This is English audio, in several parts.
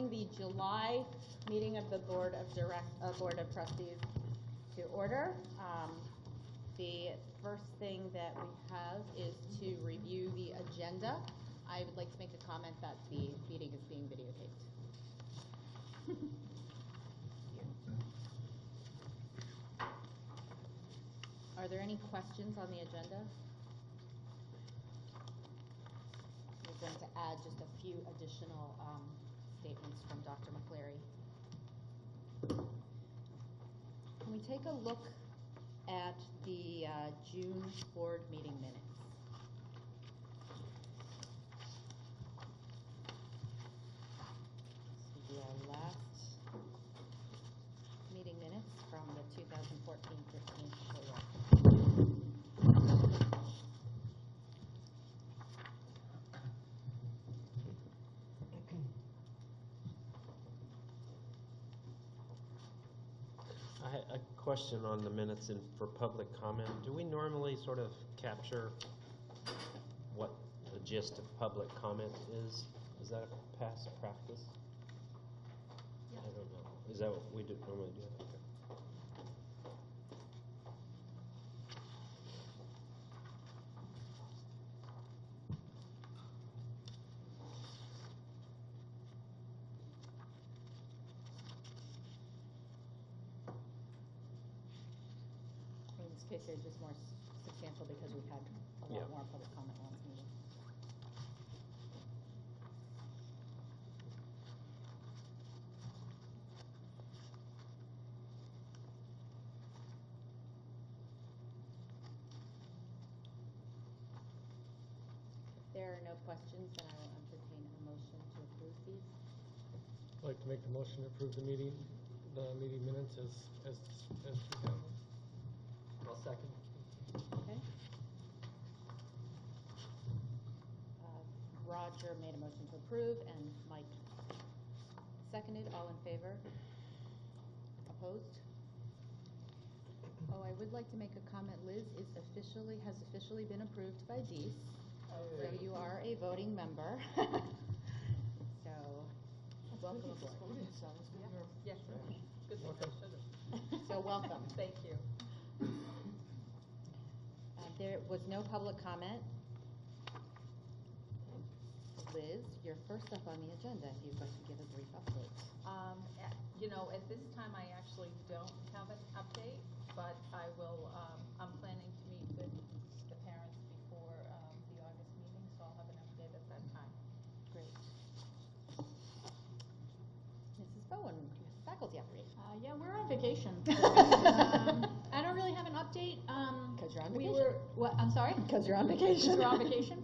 calling the July meeting of the Board of Trustees to order. The first thing that we have is to review the agenda. I would like to make a comment that the meeting is being videotaped. Are there any questions on the agenda? We're going to add just a few additional statements from Dr. McCleary. Can we take a look at the June board meeting minutes? This will be our last meeting minutes from the 2014-15 school year. A question on the minutes and for public comment. Do we normally sort of capture what the gist of public comment is? Is that a past practice? Yeah. I don't know. Is that what we normally do? Okay. In this case, it's just more substantial because we've had a lot more public comment last meeting. If there are no questions, then I will entertain a motion to approve these. I'd like to make the motion to approve the meeting minutes as presented. I'll second. Okay. Roger made a motion to approve, and Mike seconded. All in favor? Opposed? Oh, I would like to make a comment. Liz has officially been approved by Dees, so you are a voting member. So, welcome aboard. Yes, good thing I should have. So welcome. Thank you. There was no public comment. Liz, you're first up on the agenda. You'd like to give a brief update. At this time, I actually don't have an update, but I will. I'm planning to meet with the parents before the August meeting, so I'll have an update at that time. Great. Mrs. Bowen, faculty update. Yeah, we're on vacation. I don't really have an update. Because you're on vacation. I'm sorry? Because you're on vacation. We're on vacation.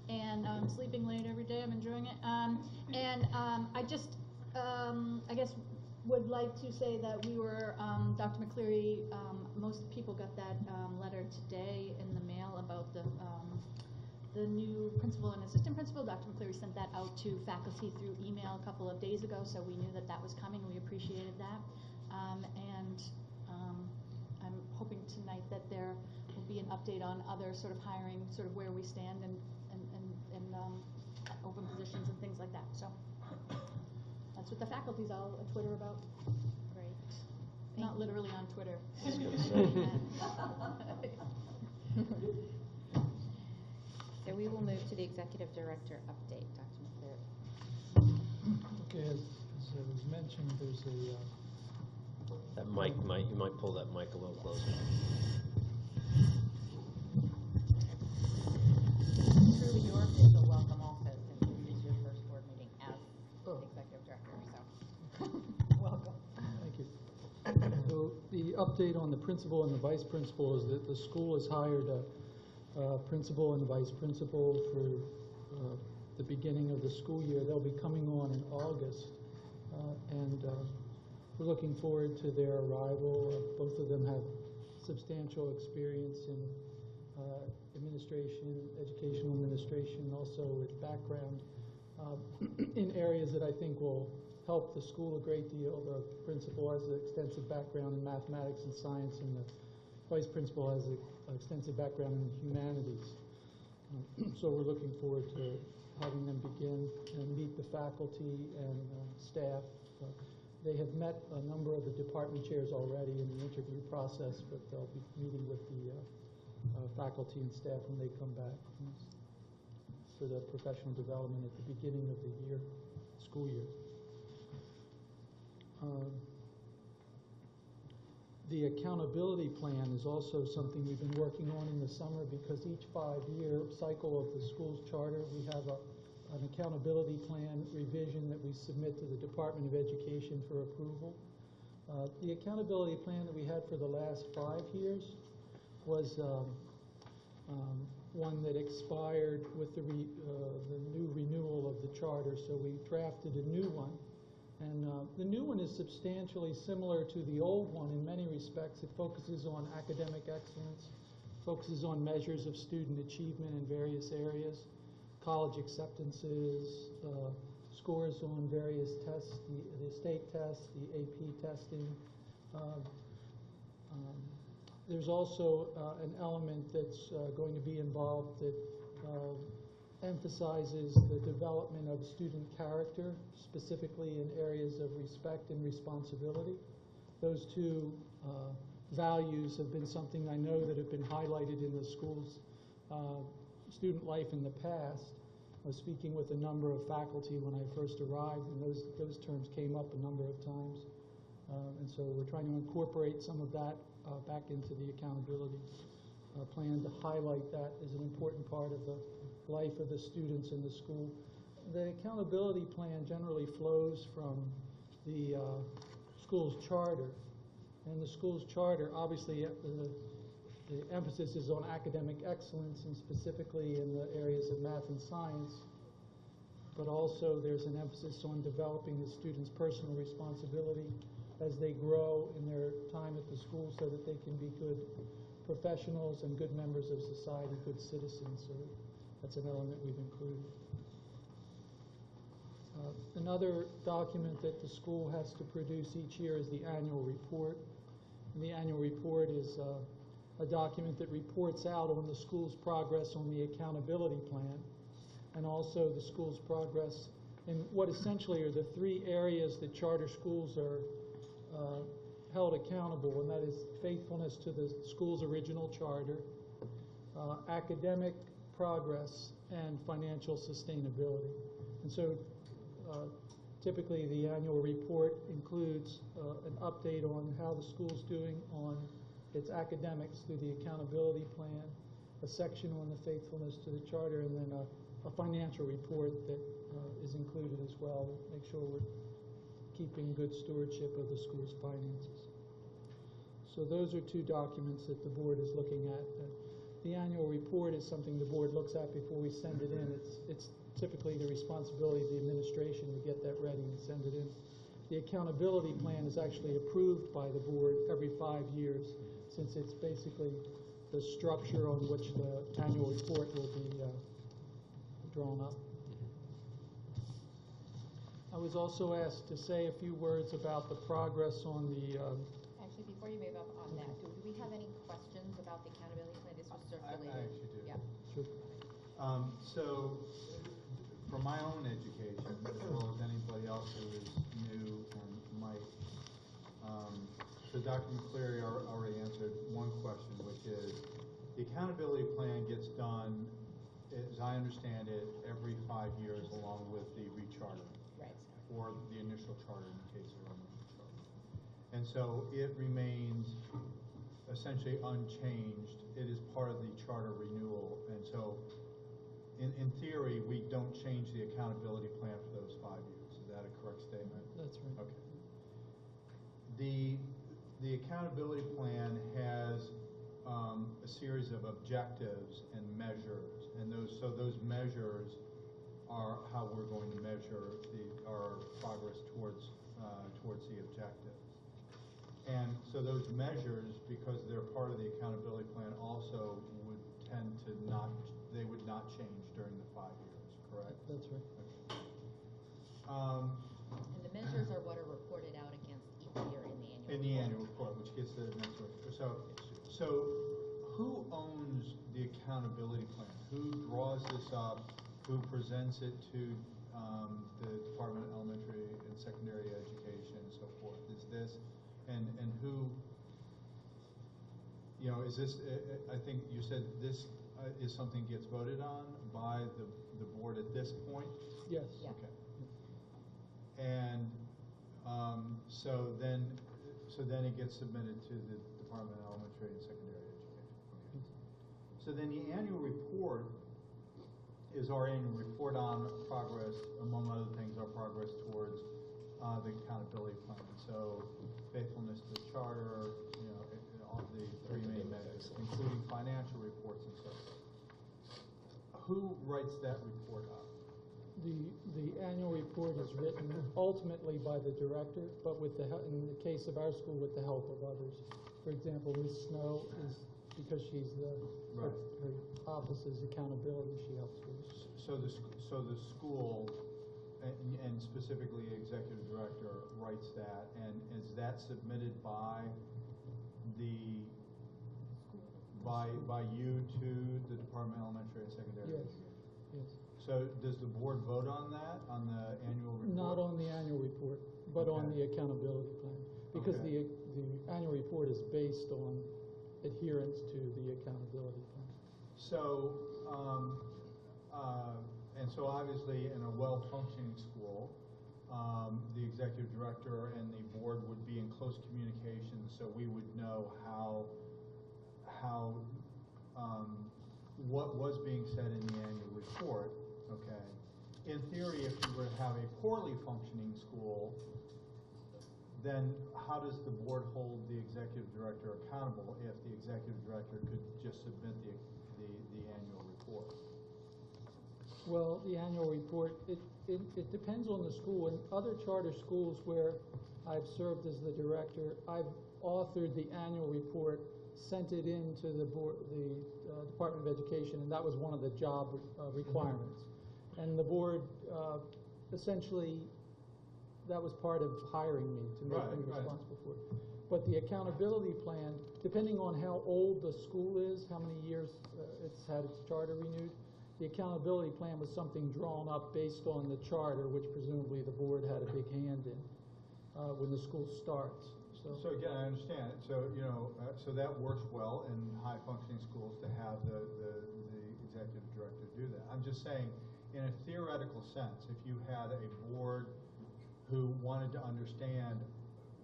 And sleeping late every day. I'm enjoying it. I just, I guess, would like to say that we were, Dr. McCleary, most people got that letter today in the mail about the new principal and assistant principal. Dr. McCleary sent that out to faculty through email a couple of days ago, so we knew that that was coming. We appreciated that. I'm hoping tonight that there will be an update on other sort of hiring, sort of where we stand and open positions and things like that. So that's what the faculty's all Twitter about. Great. Not literally on Twitter. So we will move to the executive director update, Dr. McCleary. Okay, as was mentioned, there's a That mic you might pull that mic a little closer. Truly your official welcome also, since it is your first board meeting as executive director. So, welcome. Thank you. So the update on the principal and the vice principal is that the school has hired a principal and vice principal for the beginning of the school year. They'll be coming on in August, and we're looking forward to their arrival. Both of them have substantial experience in administration, educational administration, also with background in areas that I think will help the school a great deal. The principal has an extensive background in mathematics and science, and the vice principal has an extensive background in humanities. So we're looking forward to having them begin and meet the faculty and staff. They have met a number of the department chairs already in the interview process, but they'll be meeting with the faculty and staff when they come back for the professional development at the beginning of the year, school year. The accountability plan is also something we've been working on in the summer, because each 5-year cycle of the school's charter, we have an accountability plan revision that we submit to the Department of Education for approval. The accountability plan that we had for the last 5 years was one that expired with the new renewal of the charter, so we drafted a new one. And the new one is substantially similar to the old one in many respects. It focuses on academic excellence, focuses on measures of student achievement in various areas, college acceptances, scores on various tests, the state tests, the AP testing. There's also an element that's going to be involved that emphasizes the development of student character, specifically in areas of respect and responsibility. Those two values have been something I know that have been highlighted in the school's student life in the past. I was speaking with a number of faculty when I first arrived, and those terms came up a number of times. And so we're trying to incorporate some of that back into the accountability plan to highlight that as an important part of the life of the students in the school. The accountability plan generally flows from the school's charter. And the school's charter, obviously, the emphasis is on academic excellence, and specifically in the areas of math and science. But also there's an emphasis on developing the students' personal responsibility as they grow in their time at the school, so that they can be good professionals and good members of society, good citizens. So that's an element we've included. Another document that the school has to produce each year is the annual report. And the annual report is a document that reports out on the school's progress on the accountability plan, and also the school's progress in what essentially are the 3 areas that charter schools are held accountable, and that is faithfulness to the school's original charter, academic progress, and financial sustainability. And so typically the annual report includes an update on how the school's doing on its academics through the accountability plan, a section on the faithfulness to the charter, and then a financial report that is included as well to make sure we're keeping good stewardship of the school's finances. So those are 2 documents that the board is looking at. The annual report is something the board looks at before we send it in. It's typically the responsibility of the administration to get that ready and send it in. The accountability plan is actually approved by the board every 5 years, since it's basically the structure on which the annual report will be drawn up. I was also asked to say a few words about the progress on the... Actually, before you move up on that, do we have any questions about the accountability plan? This was circulated. I actually do. Yeah. Sure. So, for my own education, as well as anybody else who is new and might, so Dr. McCleary already answered one question, which is the accountability plan gets done, as I understand it, every 5 years along with the recharter. Right. Or the initial charter in the case of our initial charter. And so it remains essentially unchanged. It is part of the charter renewal. And so in theory, we don't change the accountability plan for those 5 years. Is that a correct statement? That's right. Okay. The accountability plan has a series of objectives and measures, and those measures are how we're going to measure our progress towards the objectives. And so those measures, because they're part of the accountability plan, also would tend to they would not change during the 5 years, correct? That's right. Okay. And the measures are what are reported out against each year in the annual report. In the annual report, which gets to the next one. So who owns the accountability plan? Who draws this up? who presents it to the Department of Elementary and Secondary Education and so forth? Is this, and who, you know, is this, I think you said this is something gets voted on by the board at this point? Yes. Yeah. Okay. And so then it gets submitted to the Department of Elementary and Secondary Education. Okay. So then the annual report is our annual report on progress, among other things, our progress towards the accountability plan. So faithfulness to the charter, you know, all the three main measures, including financial reports and so forth. Who writes that report up? The annual report is written ultimately by the director, but with in the case of our school, with the help of others. For example, Ms. Snow is, because she's Right. her office is accountability, she helps with it. So the school, and specifically executive director, writes that, and is that submitted by you to the Department of Elementary and Secondary Yes, Education? yes. So does the board vote on that, on the annual report? Not on the annual report, but on Okay. the accountability plan. Because Okay. the annual report is based on adherence to the accountability plan. So, and so obviously in a well-functioning school, the executive director and the board would be in close communication, so we would know how what was being said in the annual report, okay? In theory, if you were to have a poorly functioning school, then how does the board hold the executive director accountable if the executive director could just submit the annual report? Well, the annual report, it depends on the school. In other charter schools where I've served as the director, I've authored the annual report, sent it into the board, the Department of Education, and that was one of the job requirements. And the board, essentially, that was part of hiring me to make me responsible for it. But the accountability plan, depending on how old the school is, how many years it's had its charter renewed, the accountability plan was something drawn up based on the charter, which presumably the board had a big hand in when the school starts. So again, I understand. So, you know, so that works well in high-functioning schools to have the executive director do that. I'm just saying, in a theoretical sense, if you had a board who wanted to understand,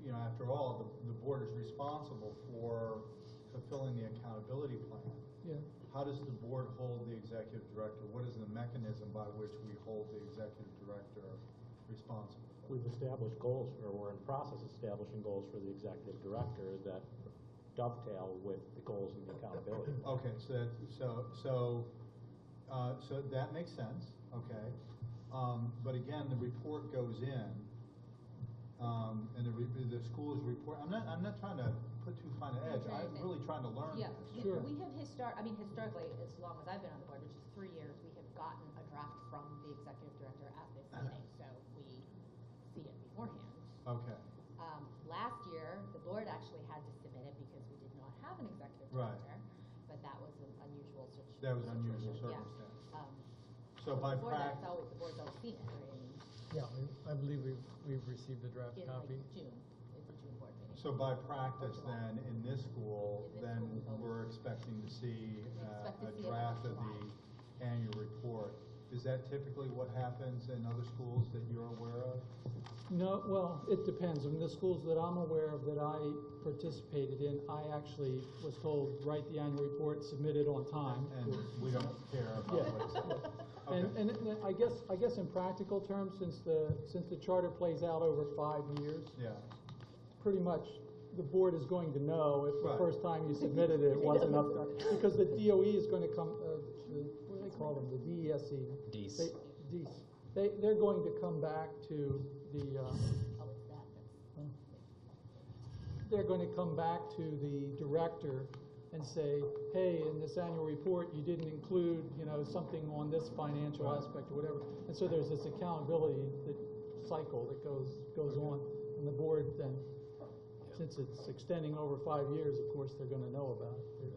you know, after all, the board is responsible for fulfilling the accountability plan. Yeah. How does the board hold the executive director? What is the mechanism by which we hold the executive director responsible? We've established goals, or we're in the process of establishing goals for the executive director that dovetail with the goals in the accountability. Okay, so that makes sense. Okay, but again, the report goes in, and the school is report. I'm not trying to put too fine an edge. I'm really trying to learn. Yeah, this. Sure. we have historically, as long as I've been on the board, which is 3 years, we have gotten a draft from the executive director at this meeting, so we see it beforehand. Okay. Last year, the board actually had to submit it because we did not have an executive Right. director, but that was an unusual situation. That was an unusual Yeah. circumstance. So So by before that, practice. the board's always seen it, right? I mean, Yeah, I believe we've received the draft in copy. like June, is the June board meeting. So by practice, then, in this school, In this then school, we're expecting to see We expect to a see it draft in of the July. annual report. Is that typically what happens in other schools that you're aware of? No, well, it depends. In the schools that I'm aware of that I participated in, I actually was told, write the annual report, submit it on time. And we don't care about Yeah. what's said. And I guess in practical terms, since the charter plays out over 5 years, Yeah, pretty much the board is going to know if the Right. first time you submitted it wasn't up there. Because the DOE is going to come, what do they call them, the DESE? Dees. They're going to come back to the, Oh, it's that, they're going to come back to the director and say, hey, in this annual report, you didn't include, something on this financial aspect or whatever. And so there's this accountability cycle that goes on. And the board then, since it's extending over 5 years, of course, they're going to know about it.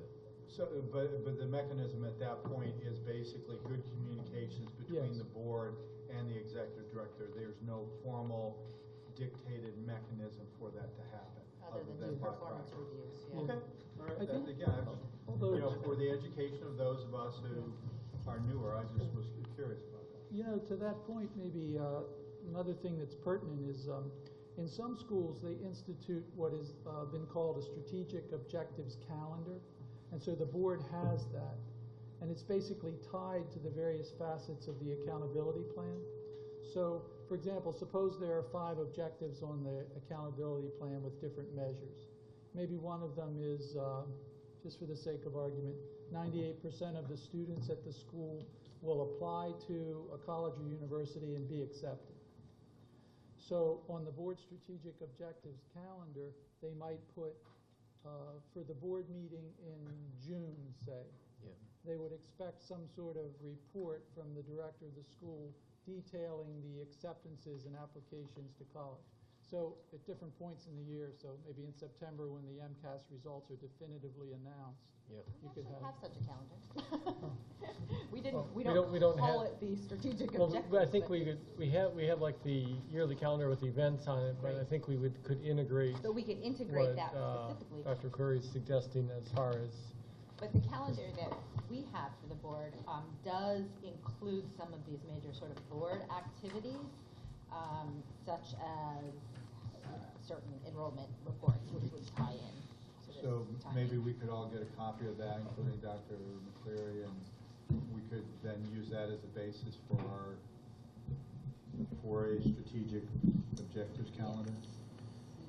But the mechanism at that point is basically good communications between Yes. the board and the executive director. There's no formal dictated mechanism for that to happen. Other than by performance practice. reviews, yeah. Okay, all right, I that, think- again, I'm just, although- for the education of those of us who are newer, I just was curious about that. To that point, maybe another thing that's pertinent is in some schools, they institute what has been called a strategic objectives calendar. And so the board has that. And it's basically tied to the various facets of the accountability plan. So, for example, suppose there are 5 objectives on the accountability plan with different measures. Maybe one of them is, just for the sake of argument, 98% of the students at the school will apply to a college or university and be accepted. So on the board strategic objectives calendar, they might put, for the board meeting in June, say, Yeah. they would expect some sort of report from the director of the school detailing the acceptances and applications to college. So at different points in the year, so maybe in September when the MCAS results are definitively announced, Yeah. you We could actually have. have such a calendar. We Well, didn't, we don't call have- it the strategic Well, objectives. but I think but- we have like the yearly calendar with events on it, but I Right. think we could integrate So we could integrate what that specifically. Dr. Curry's suggesting as far as, But the calendar that we have for the board does include some of these major sort of board activities, such as certain enrollment reports, which would tie in to this So timing. maybe we could all get a copy of that, including Dr. McCleary, and we could then use that as a basis for a strategic objectives calendar.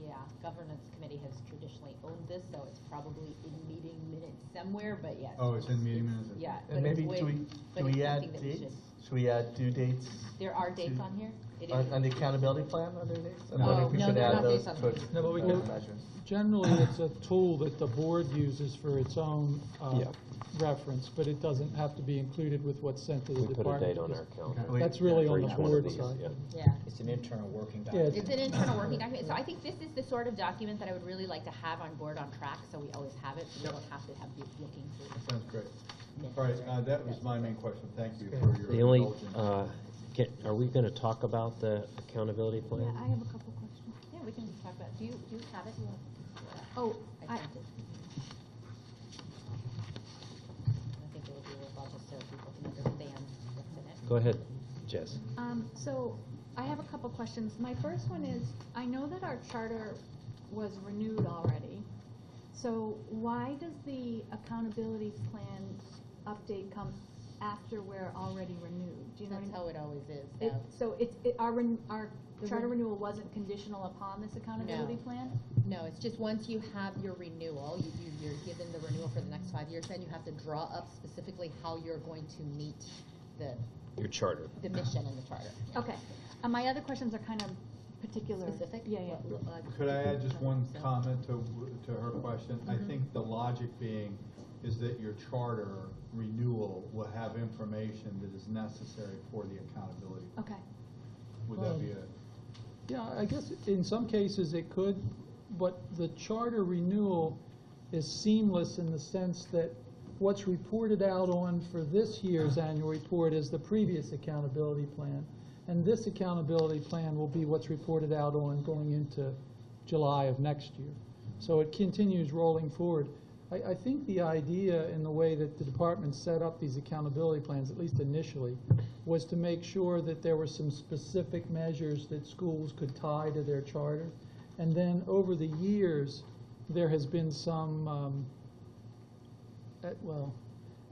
Yeah, governance committee has traditionally owned this, so it's probably in meeting minutes somewhere, but yes. Oh, it's in meeting minutes? Yeah. but And it's maybe, way- do but we it's add something that we dates? should- Should we add due dates? There are dates to- on here? It On is. the accountability plan, are there dates? I'm No. wondering if we No, should there are add not those dates on towards here. No, but we those can- measures. Generally, it's a tool that the board uses for its own Yeah. reference, but it doesn't have to be included with what's sent to the We put a department. date on our calendar. Okay. That's really For on the each one of board these, side. yeah. Yeah. It's an internal working Yeah, document. It's an internal working document, so I think this is the sort of document that I would really like to have on board on track, so we always have it, so we don't have to be looking through the Sounds great. minutes. All right, that was my main question. Thank you for your The only, indulgence. are we going to talk about the accountability plan? Yeah, I have a couple questions. Yeah, we can talk about, do you have it? Oh, I sent it. I think it would be worthwhile just so people can understand what's in it. Go ahead, Jess. So I have a couple questions. My first one is, I know that our charter was renewed already. So why does the accountability plan update come after we're already renewed? Do you know what I That's mean? how it always is. It, so- so our The charter ren- renewal wasn't conditional upon this accountability No. plan? No, it's just once you have your renewal, you're given the renewal for the next 5 years, then you have to draw up specifically how you're going to meet Your charter. the mission in the charter. Okay. My other questions are kind of particular. Specific? Yeah, yeah. Could I add just one comment to her question? I think the logic being is that your charter renewal will have information that is necessary for the accountability. Okay. Would that be a? Yeah, I guess in some cases it could, but the charter renewal is seamless in the sense that what's reported out on for this year's annual report is the previous accountability plan. And this accountability plan will be what's reported out on going into July of next year. So it continues rolling forward. I think the idea in the way that the department set up these accountability plans, at least initially, was to make sure that there were some specific measures that schools could tie to their charter. And then over the years, there has been some,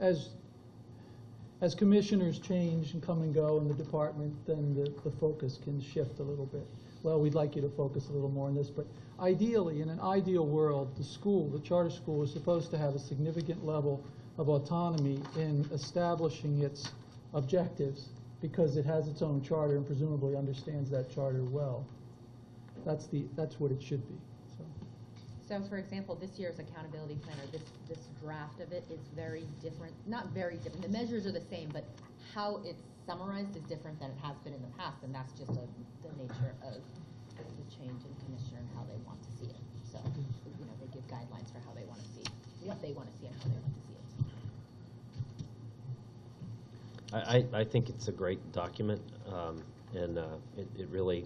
as commissioners change and come and go in the department, then the focus can shift a little bit. Well, we'd like you to focus a little more on this, but ideally, in an ideal world, the charter school is supposed to have a significant level of autonomy in establishing its objectives because it has its own charter and presumably understands that charter well. That's what it should be. So for example, this year's accountability plan, or this draft of it is very different, not very different, the measures are the same, but how it's summarized is different than it has been in the past, and that's just the nature of the change in commissioner and how they want to see it. So, they give guidelines for how they want to see, what they want to see and how they want to see it. I think it's a great document, and it really,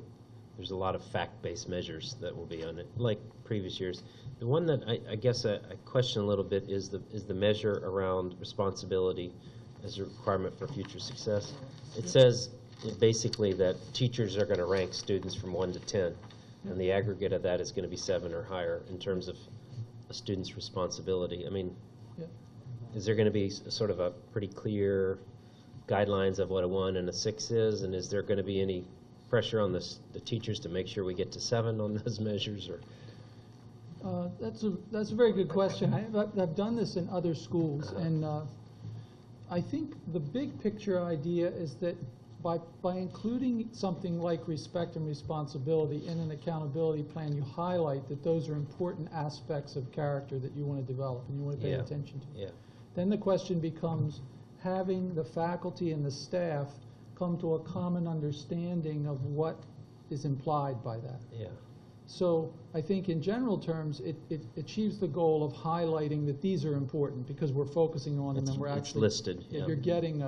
there's a lot of fact-based measures that will be on it, like previous years. The one that I guess I question a little bit is the measure around responsibility as a requirement for future success. It says basically that teachers are going to rank students from 1 to 10, and the aggregate of that is going to be 7 or higher in terms of a student's responsibility. I mean, Yeah. is there going to be sort of a pretty clear guidelines of what a 1 and a 6 is, and is there going to be any pressure on the teachers to make sure we get to 7 on those measures? Or That's a very good question. I've done this in other schools, and I think the big picture idea is that by including something like respect and responsibility in an accountability plan, you highlight that those are important aspects of character that you want to develop and you want to pay Yeah. attention to. Yeah. Then the question becomes having the faculty and the staff come to a common understanding of what is implied by that. Yeah. So I think in general terms, it achieves the goal of highlighting that these are important because we're focusing on them and we're It's actually listed. Yeah. You're getting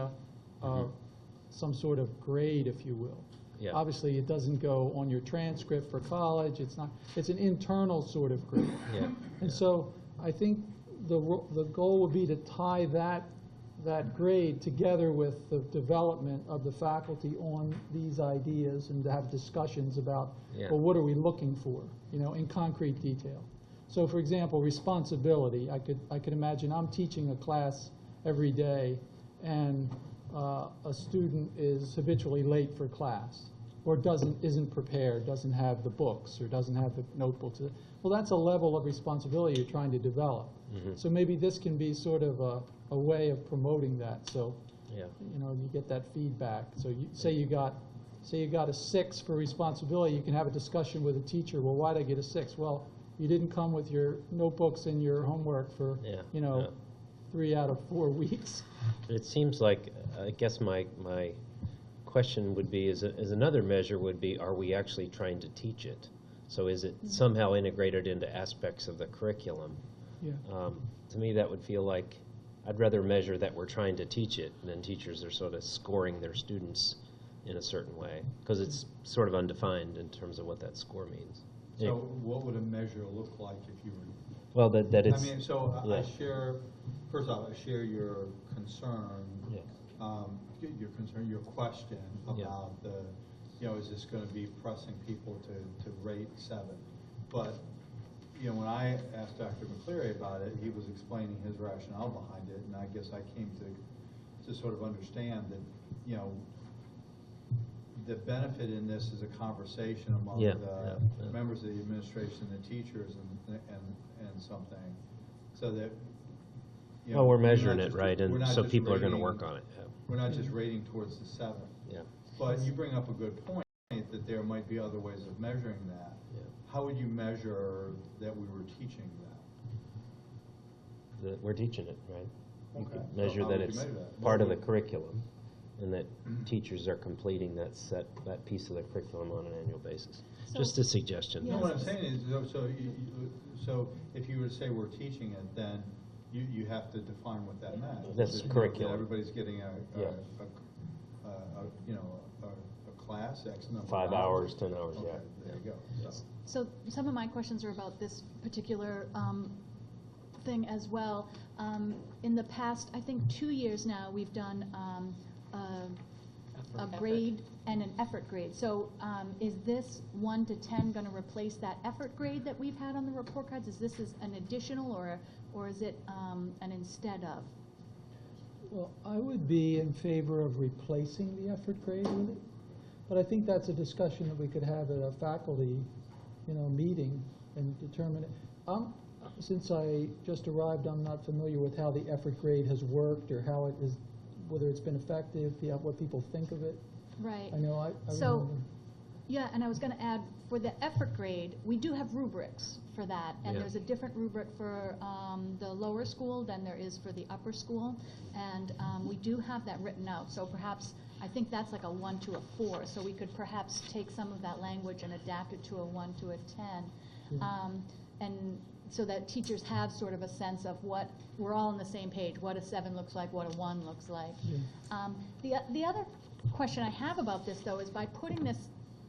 some sort of grade, if you will. Yeah. Obviously, it doesn't go on your transcript for college. It's not. It's an internal sort of grade. Yeah. And so I think the goal would be to tie that grade together with the development of the faculty on these ideas and to have discussions about, Yeah. well, what are we looking for, in concrete detail. So, for example, responsibility. I could imagine I'm teaching a class every day, and a student is habitually late for class, or isn't prepared, doesn't have the books, or doesn't have the notebooks. Well, that's a level of responsibility you're trying to develop. Mhm. So maybe this can be sort of a way of promoting that. So, Yeah. you get that feedback. So you say you got a 6 for responsibility, you can have a discussion with a teacher. Well, why did I get a 6? Well, you didn't come with your notebooks and your homework for, Yeah. Yeah. 3 out of 4 weeks. It seems like, I guess my question would be, is another measure would be, are we actually trying to teach it? So is it somehow integrated into aspects of the curriculum? Yeah. To me, that would feel like, I'd rather measure that we're trying to teach it than teachers are sort of scoring their students in a certain way, because it's sort of undefined in terms of what that score means. So what would a measure look like if you were? Well, that it's. I mean, so yeah. I share, first off, I share your concern. Yeah. Your question Yeah. about is this going to be pressing people to rate 7? But, when I asked Dr. McCleary about it, he was explaining his rationale behind it, and I guess I came to sort of understand that, the benefit in this is a conversation among Yeah, the yeah. members of the administration, the teachers, and something, so that. Well, we're measuring not it, just- right, we're and not so just people are going to rating- work on it. We're not just rating towards the 7. Yeah. But you bring up a good point, that there might be other ways of measuring that. Yeah. How would you measure that we were teaching that? We're teaching it, right? We Okay. could measure How that would you it's measure that? part of the curriculum, and that teachers are completing that piece of the curriculum on an annual basis. So- Just a suggestion. No, what I'm saying is, so if you were to say we're teaching it, then you have to define what that meant. That's That, curriculum. Everybody's getting a class, X number of 5 hours, 10 hours, Okay, yeah. there you go. So some of my questions are about this particular thing as well. In the past, I think 2 years now, we've done a grade and an effort grade. So is this 1 to 10 going to replace that effort grade that we've had on the report cards? Is this an additional or is it an instead of? Well, I would be in favor of replacing the effort grade with it, but I think that's a discussion that we could have at a faculty, meeting and determine it. Since I just arrived, I'm not familiar with how the effort grade has worked or how it is, whether it's been effective, what people think of it. Right. I know I So, remember. yeah, and I was going to add, for the effort grade, we do have rubrics for that, and Yeah. there's a different rubric for the lower school than there is for the upper school, and we do have that written out. So perhaps, I think that's like a 1 to a 4, so we could perhaps take some of that language and adapt it to a 1 to a 10. Yeah. And so that teachers have sort of a sense of what, we're all on the same page, what a 7 looks like, what a 1 looks like. The other question I have about this, though, is by putting this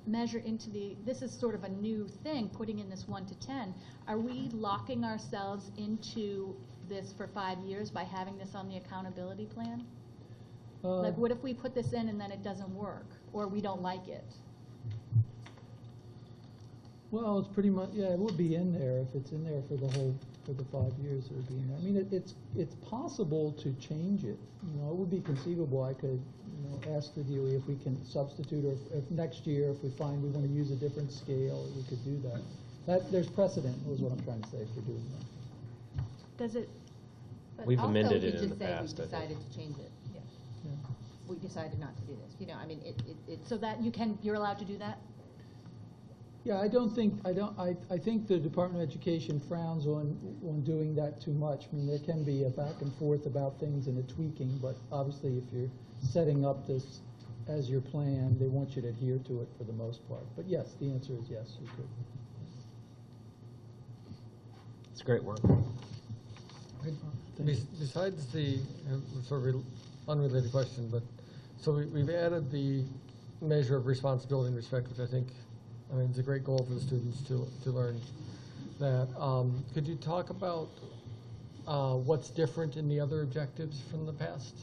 measure into this is sort of a new thing, putting in this 1 to 10, are we locking ourselves into this for 5 years by having this on the accountability plan? Like, what if we put this in and then it doesn't work, or we don't like it? Well, it's pretty much, yeah, it would be in there. If it's in there for the 5 years, it would be in there. I mean, it's possible to change it. You know, it would be conceivable. I could, ask the DOE if we can substitute, or if next year, if we find we want to use a different scale, we could do that. There's precedent, is what I'm trying to say, for doing that. Does it? But We've also amended we it in just the say past, I we think. decided to change it. Yeah. We decided not to do this. You know, I mean, it's. So that you're allowed to do that? Yeah, I think the Department of Education frowns on doing that too much. I mean, there can be a back and forth about things and a tweaking, but obviously if you're setting up this as your plan, they want you to adhere to it for the most part. But yes, the answer is yes, you could. It's great work. Besides the, sort of unrelated question, but, so we've added the measure of responsibility and respect, which I think, it's a great goal for the students to learn that. Could you talk about what's different in the other objectives from the past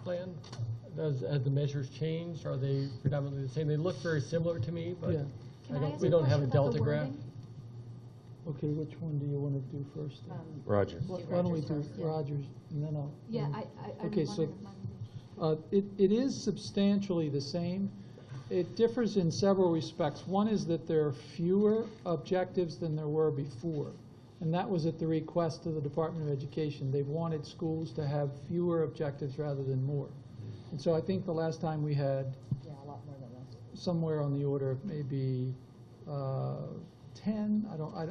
plan? Have the measures changed? Are they predominantly the same? They look very similar to me, but Yeah. we don't have a delta graph. Okay, which one do you want to do first? Roger. Why don't we do first, yeah. Rogers, and then I'll. Yeah, I'm Okay, so wondering if mine it is substantially the same. It differs in several respects. One is that there are fewer objectives than there were before, and that was at the request of the Department of Education. They wanted schools to have fewer objectives rather than more. And so I think the last time we had Yeah, a lot more than this. somewhere on the order of maybe 10.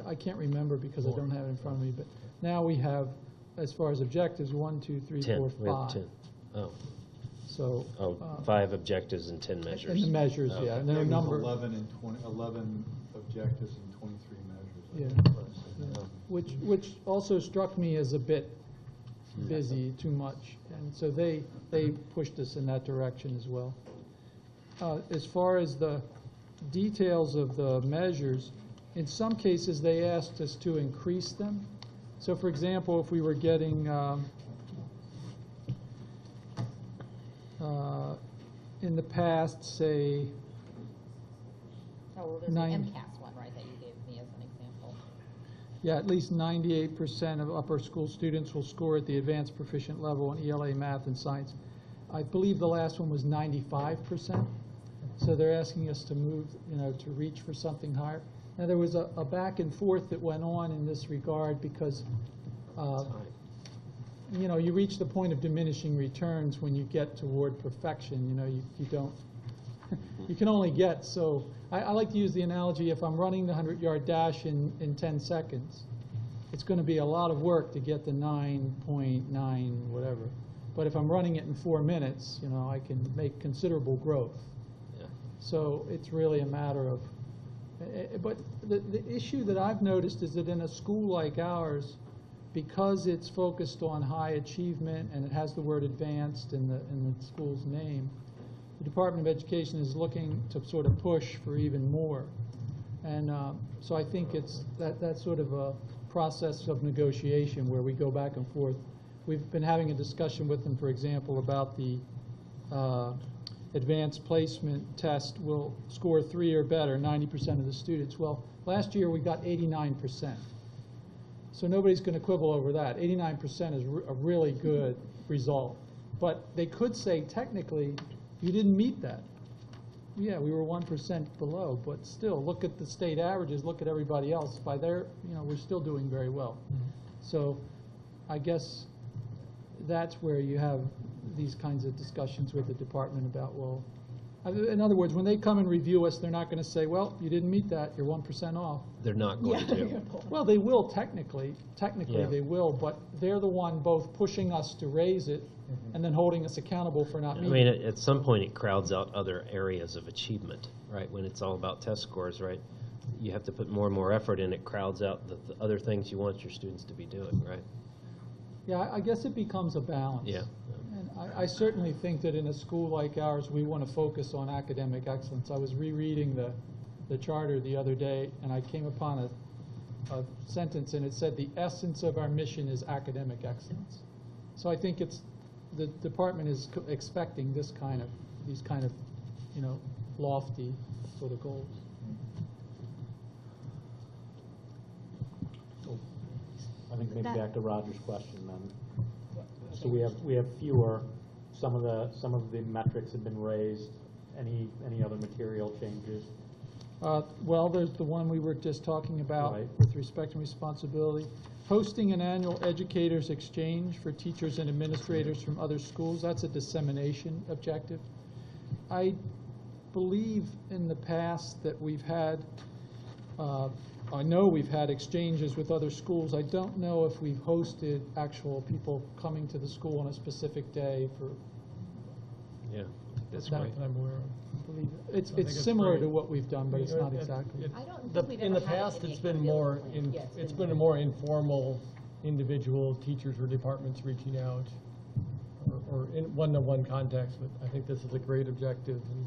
I can't remember because I don't have it in front of me. But now we have, as far as objectives, 1, 2, 3, 10. 4, We have 5. 10. Oh. So 5 objectives and 10 measures. and the measures, Okay. yeah, and there are It was number 11 objectives and 23 measures. I Yeah. think it was. which also struck me as a bit busy, too much, and so they pushed us in that direction as well. As far as the details of the measures, in some cases they asked us to increase them. So, for example, if we were getting in the past, say, Oh, well, there's the 9. MCAS one, right, that you gave me as an example. Yeah, at least 98% of upper school students will score at the advanced proficient level in ELA, math, and science. I believe the last one was 95%. So they're asking us to move, to reach for something higher. Now, there was a back and forth that went on in this regard because, you reach the point of diminishing returns when you get toward perfection. You don't, you can only get so. I like to use the analogy, if I'm running the 100-yard dash in 10 seconds, it's going to be a lot of work to get the 9.9 whatever. But if I'm running it in 4 minutes, I can make considerable growth. Yeah. So it's really a matter of, but the issue that I've noticed is that in a school like ours, because it's focused on high achievement and it has the word advanced in the school's name, the Department of Education is looking to sort of push for even more. And so I think it's that's sort of a process of negotiation where we go back and forth. We've been having a discussion with them, for example, about the advanced placement test will score 3 or better, 90% of the students. Well, last year we got 89%. So nobody's going to quibble over that. 89% is a really good result. But they could say, technically, you didn't meet that. Yeah, we were 1% below, but still, look at the state averages, look at everybody else. By their, we're still doing very well. So I guess that's where you have these kinds of discussions with the department about, well, in other words, when they come and review us, they're not going to say, well, you didn't meet that, you're 1% off. They're not going to. Well, they will technically. Technically, Yeah. they will, but they're the one both pushing us to raise it and then holding us accountable for not I meeting mean, it. at some point, it crowds out other areas of achievement, right? When it's all about test scores, right? you have to put more and more effort in, it crowds out the other things you want your students to be doing, right? Yeah, I guess it becomes a balance. Yeah. And I certainly think that in a school like ours, we want to focus on academic excellence. I was rereading the charter the other day, and I came upon a sentence, and it said, "The essence of our mission is academic excellence." So I think the department is expecting these kind of, lofty sort of goals. I think maybe That- back to Roger's question then. So we have fewer, some of the metrics have been raised. Any other material changes? Well, there's the one we were just talking about Right. with respect and responsibility. Hosting an annual educators exchange for teachers and administrators from other schools, that's a dissemination objective. I believe in the past that we've had, I know we've had exchanges with other schools. I don't know if we've hosted actual people coming to the school on a specific day for Yeah, that's Not right. that I'm aware of. I believe I think it's it's similar great. to what we've done, but it's not It- exactly. it- I don't the- think we've In the ever had it past, in the it's been more, accountability plan. Yeah, it's been a more informal, individual teachers or departments reaching out, or in one-to-one context, but I think this is a great objective and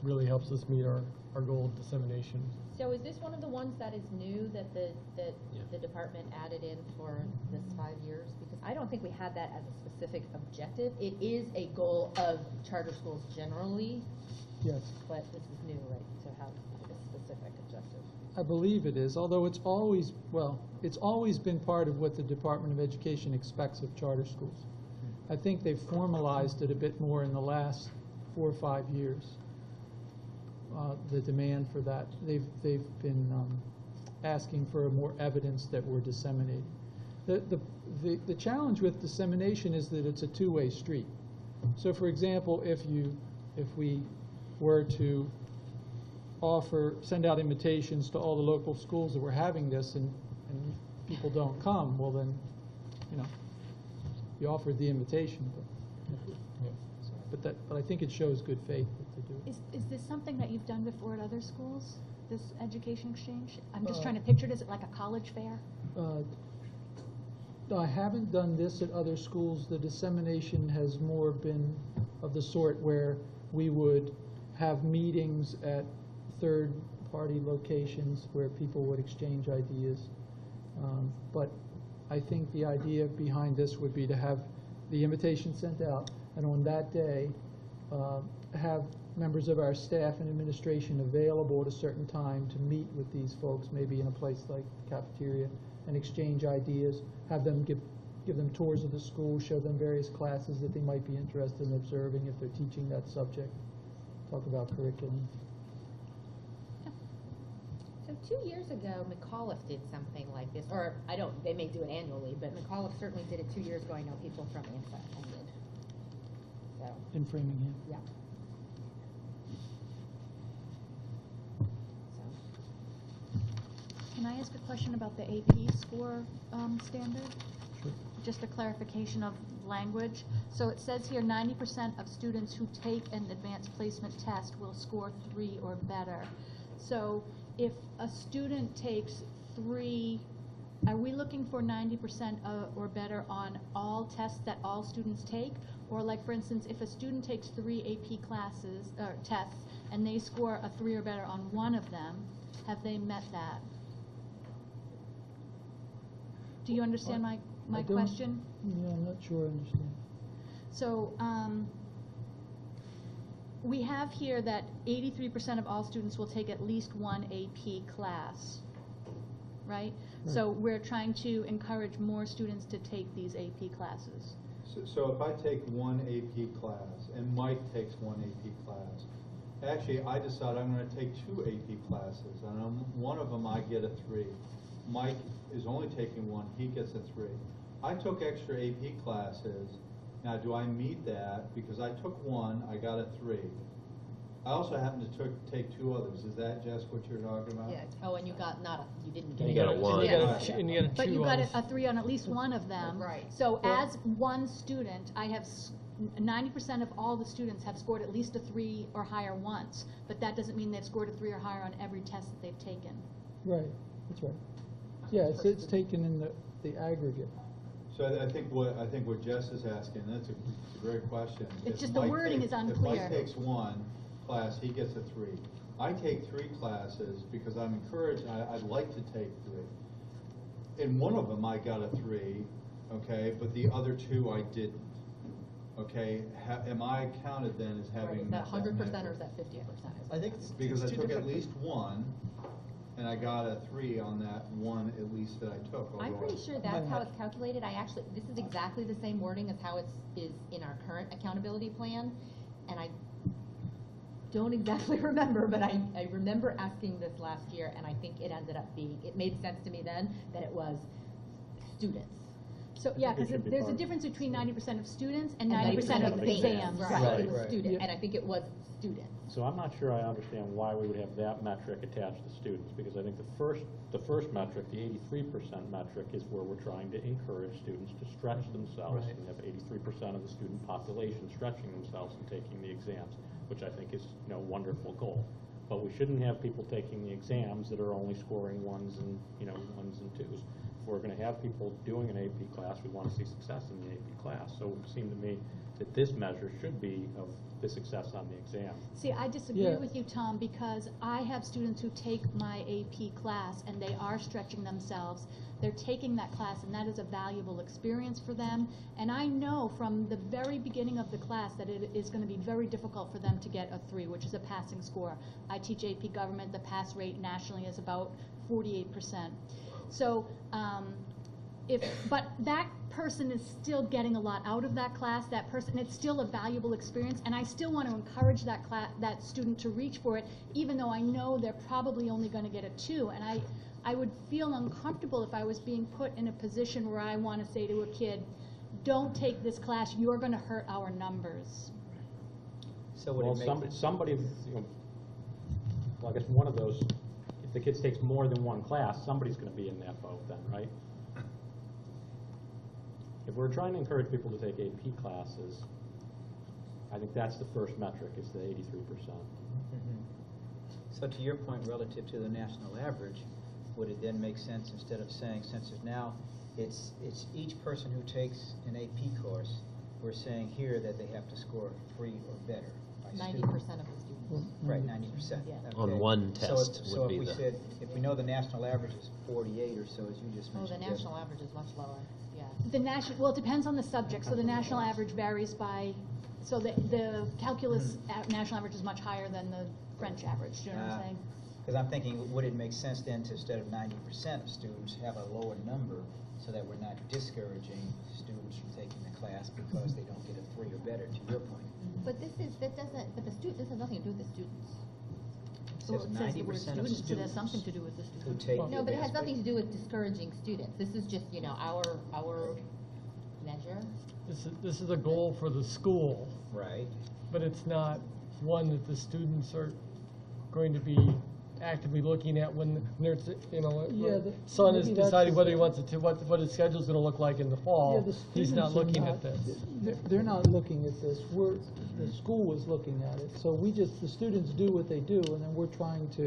really helps us meet our goal of dissemination. So is this one of the ones that is new that the department added in for this 5 years? Because I don't think we had that as a specific objective. It is a goal of charter schools generally, Yes, but this is new, right, to have a specific objective. I believe it is, although it's always been part of what the Department of Education expects of charter schools. I think they've formalized it a bit more in the last 4 or 5 years. The demand for that, they've been asking for more evidence that we're disseminating. The challenge with dissemination is that it's a two-way street. So, for example, if we were to send out invitations to all the local schools that we're having this, and people don't come, well then, you offered the invitation, but I think it shows good faith that they do it. Is this something that you've done before at other schools, this education exchange? I'm just Uh, trying to picture it, is it like a college fair? No, I haven't done this at other schools. The dissemination has more been of the sort where we would have meetings at third-party locations where people would exchange ideas. But I think the idea behind this would be to have the invitation sent out, and on that day, have members of our staff and administration available at a certain time to meet with these folks, maybe in a place like the cafeteria, and exchange ideas, have them give them tours of the school, show them various classes that they might be interested in observing if they're teaching that subject, talk about curriculum. So 2 years ago, McAuliffe did something like this, or they may do it annually, but McAuliffe certainly did it 2 years ago. I know people from Amsacs did. So, In Framingham. yeah. Can I ask a question about the AP score standard? Sure. Just a clarification of language. So it says here 90% of students who take an advanced placement test will score 3 or better. So if a student takes 3, are we looking for 90% or better on all tests that all students take? Or like, for instance, if a student takes 3 AP classes, or tests, and they score a 3 or better on one of them, have they met that? Do you understand my I don't- question? Yeah, I'm not sure I understand. So, we have here that 83% of all students will take at least one AP class, right? So we're trying to encourage more students to take these AP classes. So if I take one AP class, and Mike takes one AP class, actually, I decide I'm going to take 2 AP classes, and on one of them I get a 3. Mike is only taking 1, he gets a 3. I took extra AP classes. Now, do I meet that? Because I took 1, I got a 3. I also happen to take 2 others. Is that just what you're talking about? Yeah. Oh, and you didn't get You got a 1. And you got a But 2 you got on a 3 on at least one of them. Right. So as one student, I have 90% of all the students have scored at least a 3 or higher once, but that doesn't mean they've scored a 3 or higher on every test that they've taken. Right, that's right. Yeah, it's taken in the aggregate. So I think what Jess is asking, that's a great question. It's If just the Mike wording is If unclear. Mike takes one class, he gets a 3. I take 3 classes because I'm encouraged, I'd like to take 3. In one of them, I got a 3, okay, but the other 2 I didn't. Okay, am I counted then as having Is met that 100% measure? or is that 50%? I think it's Because I two took at different- least one, and I got a 3 on that one at least that I took. I'm although pretty I- sure that's how it's calculated. This is exactly the same wording as how is in our current accountability plan. And I don't exactly remember, but I remember asking this last year, and I think it ended up being, it made sense to me then that it was students. So, yeah, think it because should be there's a part- difference between 90% of students and And 90% of exams. Right, it was Right. student, Yeah. and I think it was students. So I'm not sure I understand why we would have that metric attached to students, because I think the first metric, the 83% metric, is where we're trying to encourage students to stretch themselves. Right. And have 83% of the student population stretching themselves and taking the exams, which I think is, a wonderful goal. But we shouldn't have people taking the exams that are only scoring ones and twos. If we're gonna have people doing an AP class, we wanna see success in the AP class. So it would seem to me that this measure should be of the success on the exam. See, I disagree Yeah. with you, Tom, because I have students who take my AP class and they are stretching themselves. They're taking that class and that is a valuable experience for them. And I know from the very beginning of the class that it is going to be very difficult for them to get a 3, which is a passing score. I teach AP government. The pass rate nationally is about 48%. So, but that person is still getting a lot out of that class. That person, it's still a valuable experience, and I still want to encourage that student to reach for it, even though I know they're probably only going to get a 2. And I would feel uncomfortable if I was being put in a position where I want to say to a kid, "Don't take this class. You're going to hurt our numbers." So would Well, it make? somebody, well, I guess one of those, if the kid takes more than one class, somebody's gonna be in that boat then, right? If we're trying to encourage people to take AP classes, I think that's the first metric, is the 83%. So to your point, relative to the national average, would it then make sense, instead of saying, since it's now, it's each person who takes an AP course, we're saying here that they have to score 3 or better by student. 90% of the students. Right, 90%. Yeah. On one So test if- So would if be we the- said, if we know the national average is 48 or so, as you just Oh, mentioned. the Jeff, national average is much lower, yeah. Well, it depends on the subject. So the national average varies by, so the calculus national average is much higher than the French average. Do you know what I'm saying? Because I'm thinking, would it make sense then to, instead of 90% of students, have a lower number so that we're not discouraging students from taking the class because they don't get a 3 or better, to your point? But this has nothing to do with the students. It Well, says it says the word 90% of students, so there's something to students do with the who students. take the No, but it has advanced nothing to rate. do with discouraging students. This is just, our measure. This is a goal for the school, Right. but it's not one that the students are going to be actively looking at when they're, Yeah, son is maybe that's deciding the- whether he wants to, what his schedule's gonna look like in the fall. Yeah, the He's not students are looking not- at this. They're not looking at this. The school is looking at it. So the students do what they do, and then we're trying to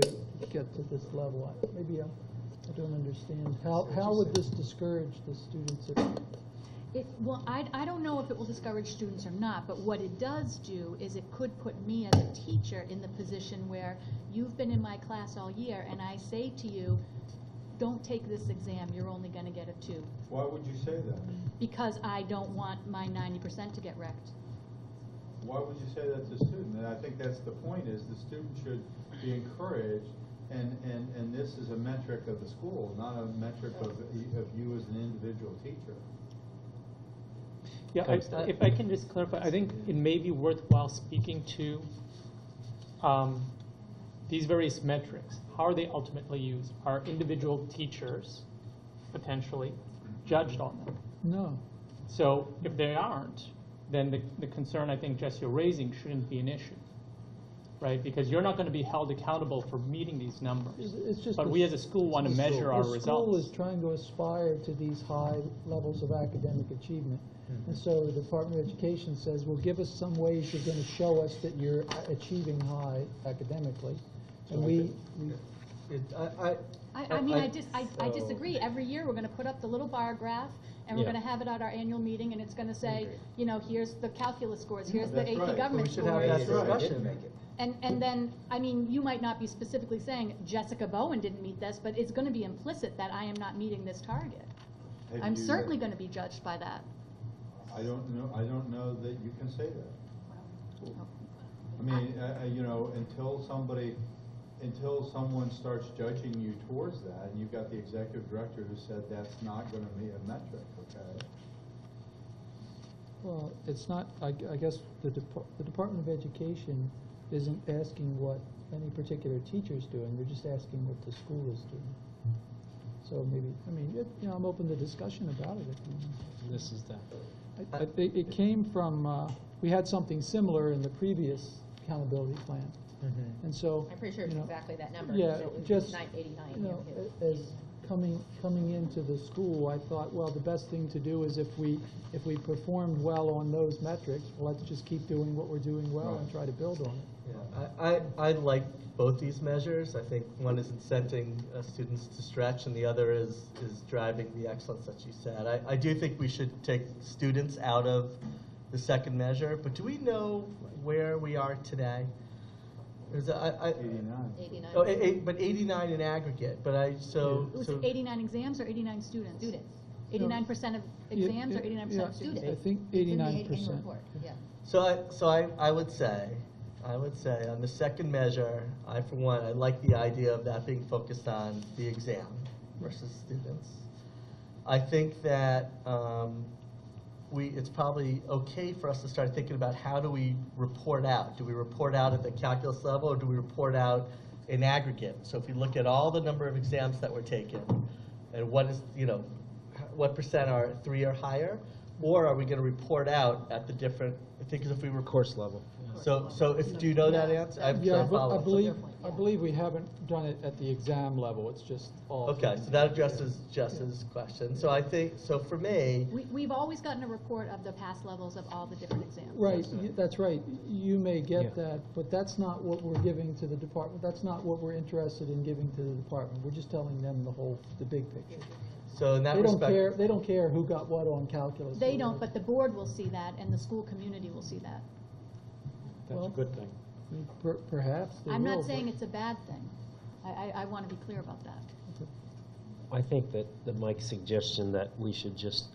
get to this level. Maybe I don't understand. How would this discourage the students? Well, I don't know if it will discourage students or not, but what it does do is it could put me as a teacher in the position where you've been in my class all year, and I say to you, don't take this exam, you're only going to get a 2. Why would you say that? Because I don't want my 90% to get wrecked. Why would you say that to a student? And I think that's the point, is the student should be encouraged, and this is a metric of the school, not a metric of you as an individual teacher. Yeah, if I can just clarify, I think it may be worthwhile speaking to these various metrics. How are they ultimately used? Are individual teachers potentially judged on them? No. So if they aren't, then the concern I think, Jess, you're raising shouldn't be an issue. right? Because you're not going to be held accountable for meeting these numbers. It's just. But we as a school want to measure our The school results. is trying to aspire to these high levels of academic achievement. And so the Department of Education says, well, give us some ways you're going to show us that you're achieving high academically. And I disagree. Every year, we're gonna put up the little bar graph, and we're Yeah. gonna have it at our annual meeting, and it's gonna say, you know, here's the calculus scores, here's the That's AP right. government We should scores. have that Right. discussion. Make it. And then, I mean, you might not be specifically saying Jessica Bowen didn't meet this, but it's gonna be implicit that I am not meeting this target. Have I'm you- certainly gonna be judged by that. I don't know that you can say that. I mean, you know, until someone starts judging you towards that, and you've got the executive director who said that's not gonna be a metric, okay? Well, it's not, I guess the Department of Education isn't asking what any particular teacher's doing, they're just asking what the school is doing. So maybe, I mean, you know, I'm open to discussion about it if you want. This is that. It came from, we had something similar in the previous accountability plan. And so. I'm pretty sure you it's know, exactly that number. Yeah, It was just, 989, you know, yeah. as coming into the school, I thought, well, the best thing to do is if we performed well on those metrics, well, let's just keep doing what we're doing well and try to build on it. Yeah, I like both these measures. I think one is incenting students to stretch, and the other is driving the excellence that you said. I do think we should take students out of the second measure, but do we know where we are today? 89. 89. Oh, but 89 in aggregate, but It was so 89 exams or 89 students? Students. 89% of exams or 89% of students? I think It's in the 89%. annual report, yeah. I would say on the second measure, for one, I like the idea of that being focused on the exam versus students. I think that it's probably okay for us to start thinking about how do we report out? Do we report out at the calculus level, or do we report out in aggregate? So if you look at all the number of exams that were taken, and what is, you know, what percent are 3 or higher, or are we going to report out at the different? I think if we were Course level. So do you know that answer? I have Yeah, some but follow-ups. I believe we haven't done it at the exam level, it's just all. Okay, so that addresses Jess's question. So I think, so for me, We've always gotten a report of the pass levels of all the different exams. Right, that's right. You may Yeah. get that, but that's not what we're giving to the department. That's not what we're interested in giving to the department. We're just telling them the big picture. so in that They don't respect. care, they don't care who got what on calculus. They don't, but the board will see that, and the school community will see that. That's a Well- good thing. Perhaps they will. I'm not but- saying it's a bad thing. I want to be clear about that. I think that Mike's suggestion that we should just,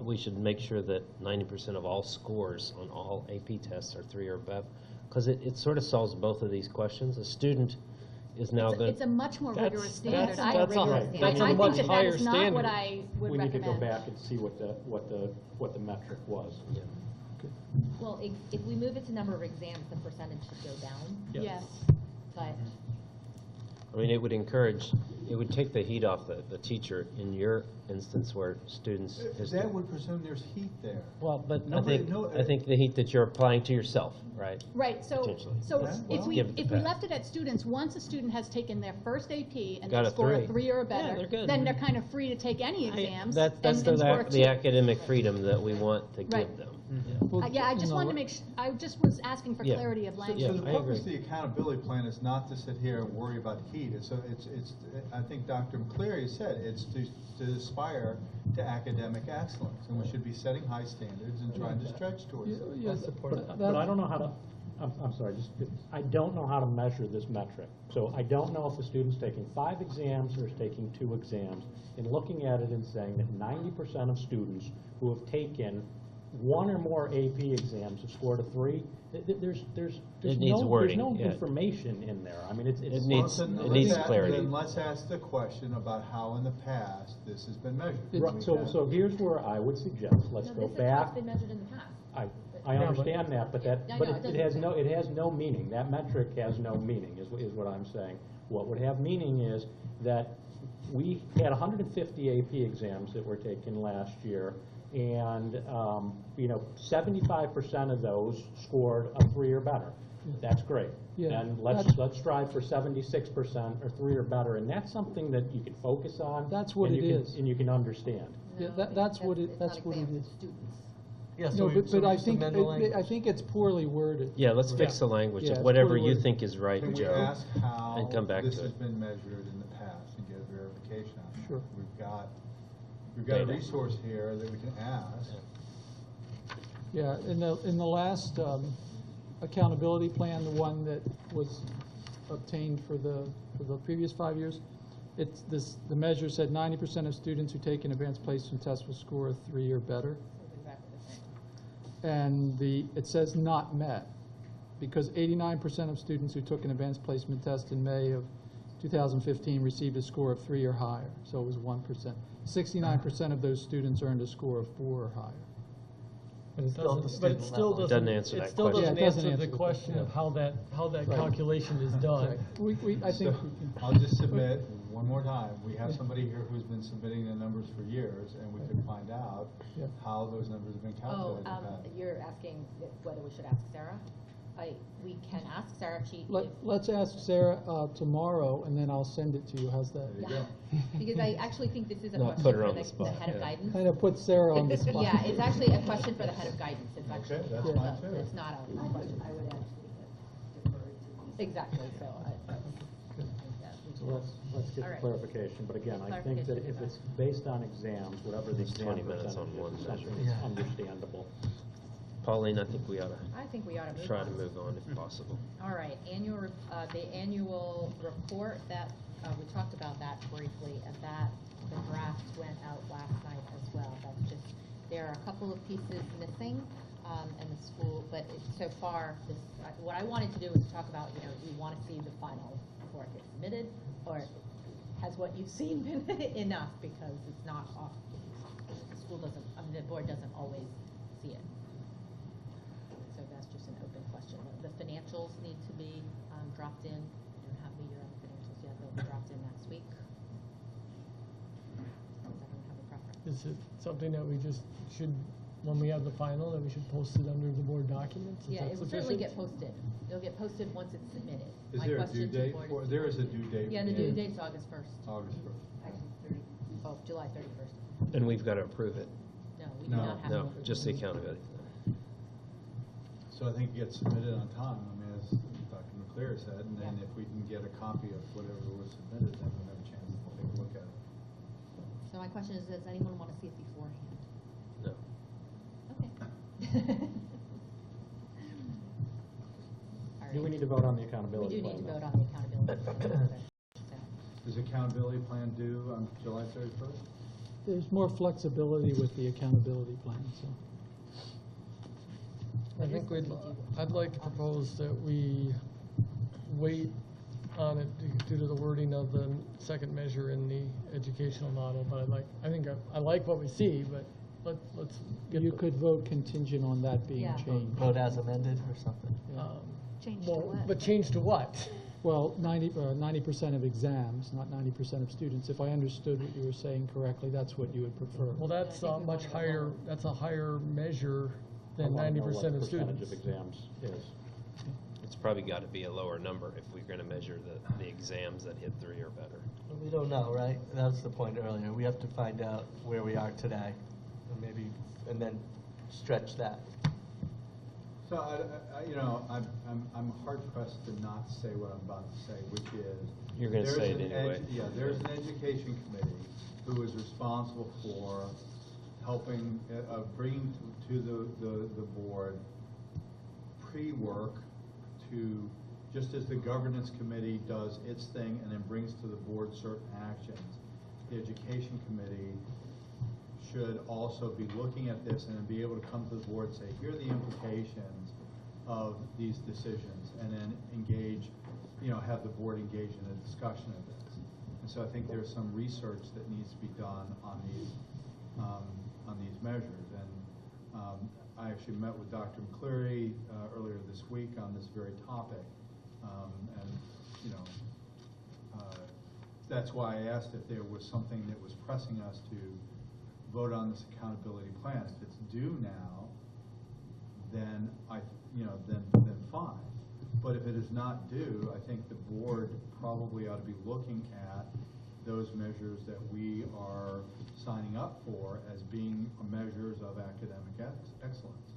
we should make sure that 90% of all scores on all AP tests are 3 or above, because it sort of solves both of these questions. A student is now going. It's a much more That's- rigorous standard. that's I a agree. rigorous I standard. That's a think much that higher is not what standard. I would We need to recommend. go back and see what the metric was. Yeah. Well, if we move it to number of exams, the percentage should go down, Yes. but I mean, it would take the heat off the teacher in your instance where students. That would presume there's heat there. Well, but Nobody- I think the heat that you're applying to yourself, right? Right, so Potentially. Yeah, if we, give it the if we pass. left it at students, once a student has taken their first AP and Got they a score a 3. 3 or a Yeah, better, they're good. then they're kind of free to take any exams That's and score a 2. the academic freedom that we want to Right. give them. Well, Yeah, I you just know, wanted to make, I just was asking for Yeah. clarity of So language. Yeah, the I purpose of agree. the accountability plan is not to sit here and worry about heat. I think Dr. McCleary said, it's to aspire to academic excellence. And we should be setting high standards and trying to stretch towards them. Yeah, But I don't know how to, I'm sorry, I don't know how to measure this metric. So I don't know if the student's taking 5 exams or is taking 2 exams. And looking at it and saying that 90% of students who have taken 1 or more AP exams have scored a 3, there's needs wording, no yeah. information in there. I mean, it's. It needs- Well, then it let's needs ask- clarity. Then let's ask the question about how in the past this has been measured. Right, so here's where I would suggest, let's no, go this is how it's back. been measured in the past. I understand that, but I know, it has no meaning. That metric has no meaning, is what I'm saying. What would have meaning is that we had 150 AP exams that were taken last year, and 75% of those scored a 3 or better. That's great. Yeah, And let's that's- strive for 76% or 3 or better, and that's something that you can focus on. That's what and it you can- is. And you can understand. Yeah, No, that's what it- it's that's not what it exams, is. it's students. Yeah, No, we but I just think, amend the language. I think it's poorly worded. Yeah, let's fix Yeah. the language Yeah, of it's whatever poorly you worded. think is right, Can we Joe. ask how and come back this to has it. been measured in the past and get a verification on it? Sure. We've got a Data. resource here that we can ask. Yeah, in the last accountability plan, the one that was obtained for the previous 5 years, the measure said 90% of students who take an advanced placement test will score a 3 or better. It's exactly the same. And it says not met, because 89% of students who took an advanced placement test in May of 2015 received a score of 3 or higher, so it was 1%. 69% of those students earned a score of 4 or higher. But it Still at the doesn't, but it student still level. doesn't. Doesn't answer that It still question. doesn't Yeah, it doesn't answer the answer the question question. of how that Right. calculation is done. Right. I think So, we can. I'll just submit one more time, we have somebody here who's been submitting the numbers for years, and we can find out Yeah. how those numbers have been Oh, calculated in the past. you're asking whether we should ask Sarah? We can ask Sarah, Let's ask Sarah tomorrow, and then I'll send it to you. How's that? There you go. because I actually think this is a Not question put her for on the the spot, head of yeah. guidance. Kind of put Sarah on the spot. Yeah, it's actually a question for the head of guidance, it's actually. Okay, that's not fine a- too. It's not a question. I would actually defer to these. Exactly, so So let's get All the right. clarification, but again, I think that if Clarification. it's based on exams, whatever the It's exam 20 minutes on percentage one is, measure. something that's understandable. Pauline, I think we ought I think we ought to to move try on. to move on if possible. All right, the annual report that, we talked about that briefly, and the draft went out last night as well. That's just, there are a couple of pieces missing, and the school, but so far, what I wanted to do was talk about, we want to see the final before it gets submitted, or has what you've seen been enough, because it's not off, the school doesn't, the board doesn't always see it. So that's just an open question. The financials need to be dropped in. I don't have the year-end financials yet. They'll be dropped in next week. I don't have a preference. Is it something that we just should, when we have the final, that we should post it under the board documents? Is Yeah, that it will certainly get sufficient? posted. It'll get posted once it's submitted. Is My there a question due to the date? board for- is- There is a due date. Yeah, the for due it. date's August 1st. August 1st. Actually, 30. Oh, July 31st. And we've got to approve it. No, we do No. not have No, to. just the accountability. So I think it gets submitted on time, as Dr. McCleary said, and then Yeah. if we can get a copy of whatever was submitted, then we'll have a chance to take a look at it. So my question is, does anyone want to see it beforehand? No. Okay. All Do we right. need to vote on the We accountability do plan? need to though? vote on the accountability plan. So, Is accountability plan due on July 31st? There's more flexibility with the accountability plan, so. I think I'd like to propose that we wait on it due to the wording of the second measure in the educational model, but I like what we see, but let's get You the- could vote contingent on that being Yeah. changed. Vote as amended or something? Change to well, what? but change to what? Well, 90% of exams, not 90% of students. If I understood what you were saying correctly, that's what you would prefer. Well, that's I a think we much wanna go higher, lower. that's a higher measure I than wanna know what 90% of percentage students. of exams is. It's probably got to be a lower number if we're going to measure the exams that hit 3 or better. We don't know, right? That was the point earlier. We have to find out where we are today, and then stretch that. So, I'm hard pressed to not say what I'm about to say, which is. You're gonna there's say it an anyway. Yeah, there's an education committee who is responsible for helping, bringing to the board pre-work to, just as the governance committee does its thing and then brings to the board certain actions, the education committee should also be looking at this and then be able to come to the board and say, here are the implications of these decisions, and then engage, have the board engage in a discussion of this. And so I think there's some research that needs to be done on these measures. And I actually met with Dr. McCleary earlier this week on this very topic. That's why I asked if there was something that was pressing us to vote on this accountability plan. If it's due now, then then fine. But if it is not due, I think the board probably ought to be looking at those measures that we are signing up for as being measures of academic excellence.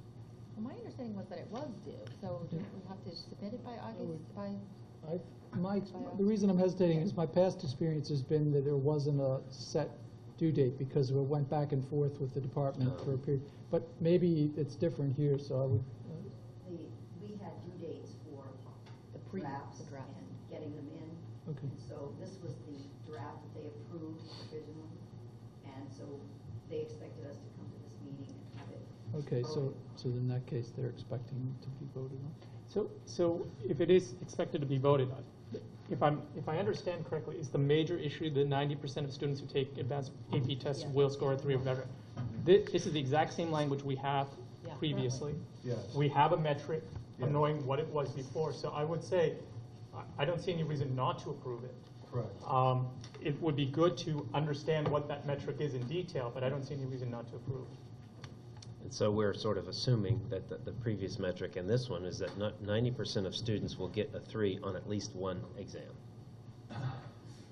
Well, my understanding was that it was due, so do we have to submit it by August, by? The reason I'm hesitating is my past experience has been that there wasn't a set due date because we went back and forth with the department for a period. But maybe it's different here, so I would. We had due dates for The drafts drafts. and getting them in. Okay. And so this was the draft that they approved provisionally, and so they expected us to come to this meeting and have it. Okay, so voted. in that case, they're expecting to be voted on. So if it is expected to be voted on, if I understand correctly, is the major issue that 90% of students who take advanced AP tests Yes. will score a 3 or better? This is the exact same language we have Yeah. previously. Yes. We have a metric Yeah. of knowing what it was before, so I would say, I don't see any reason not to approve it. Correct. It would be good to understand what that metric is in detail, but I don't see any reason not to approve. And so we're sort of assuming that the previous metric and this one is that 90% of students will get a 3 on at least one exam.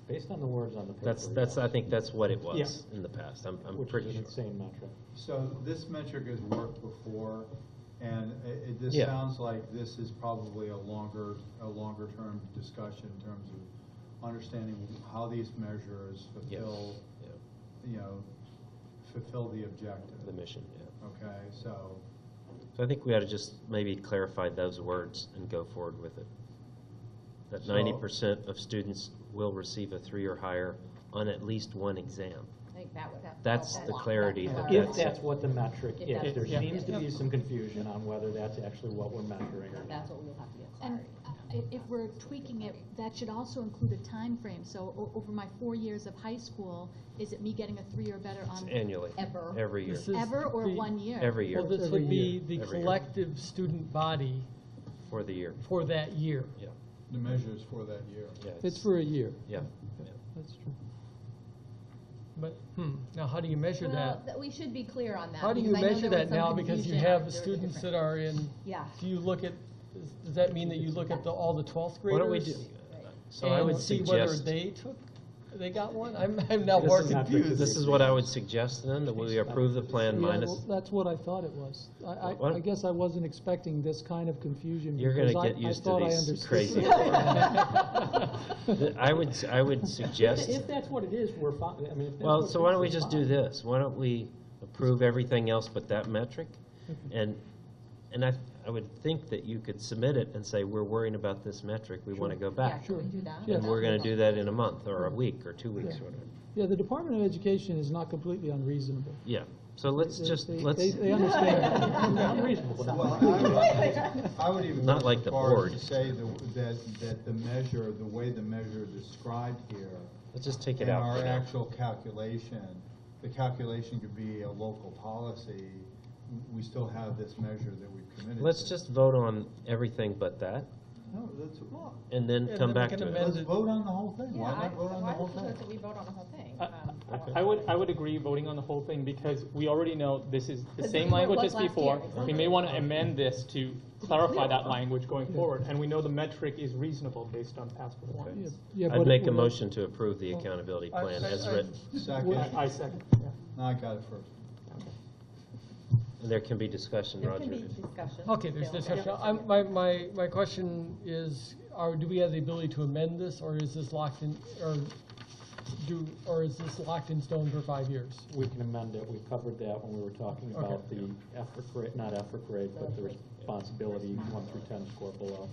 Based on the words on the paper. That's I think that's what it was Yeah. in the past. I'm Which pretty is sure. an insane metric. So this metric has worked before, and this Yeah. sounds like this is probably a longer term discussion in terms of understanding how these measures Yeah. fulfill, Yeah. you know, fulfill the objective. The mission, yeah. Okay, so, So I think we ought to just maybe clarify those words and go forward with it. That So- 90% of students will receive a 3 or higher on at least one exam. I think that would have. That's the clarity that If that's what the metric If is. that's- There Yeah. seems to be some confusion on whether that's actually what we're measuring or not. That's what we'll have to get And clarity. if we're tweaking it, that should also include a time frame. So over my 4 years of high school, is it me getting a 3 or better It's on annually. Ever. Every year. This is ever or the- 1 year? Every year. Well, this Every would be year. the Every year. collective student body For the year. for that year. Yeah. the measures for that year. Yeah. It's for a year. Yeah. That's true. But, now how do you measure that? Well, we should be clear on that. How do you because I know measure there that was some now? Because you confusion have on the there was a students that different- are in, Yeah. do you look at, does that mean that you look at all the 12th Why graders? don't we do, so I would And see whether suggest, they got one? I'm now more This is not confused. this is what I would suggest then, that we approve the plan Yeah, minus, well, that's what I thought it was. What? I guess I wasn't expecting this kind of confusion. you're gonna because get I used to thought I these understood. crazy. I would suggest. If that's what it is, we're fine. I mean, if that's Well, what so it why is, don't we we're just do fine. this? Why don't we approve everything else but that metric? And I would think that you could submit it and say, we're worrying about this metric, we want to go Yeah, back. can we do that? Yeah. And we're going to do that in a month, or a week, or 2 weeks, Yeah. or whatever. Yeah, the Department of Education is not completely unreasonable. Yeah, so let's just, let's, They understand. Unreasonable. Well, I would even Not go like as the far board. as to say that the measure, the way the measure is described here, let's just take it and out our for now. actual calculation, the calculation could be a local policy, we still have this measure that we've committed to. Let's just vote on everything but that, No, that's wrong. and then And come then we back can to amend it. Let's vote on the whole thing. Yeah, Why not vote on the whole I thing? would that we vote on the whole thing. I would agree voting on the whole thing because we already know this is the This same is what it language was as last before. year, We exactly. may want to amend this to clarify that language going forward, and we know the metric is reasonable based on past performance. Yeah, I'd but make a it- motion to approve the accountability I- plan I- as I- written. Second, I second, yeah. no, I got it first. And there can be discussion, There Roger. can be discussion. Okay, there's still. discussion. My question is, do we have the ability to amend this, or is this locked in, or is this locked in stone for 5 years? We can amend it. We covered that when we were talking about the effort grade, not effort grade, but the responsibility 1 through 10 score below.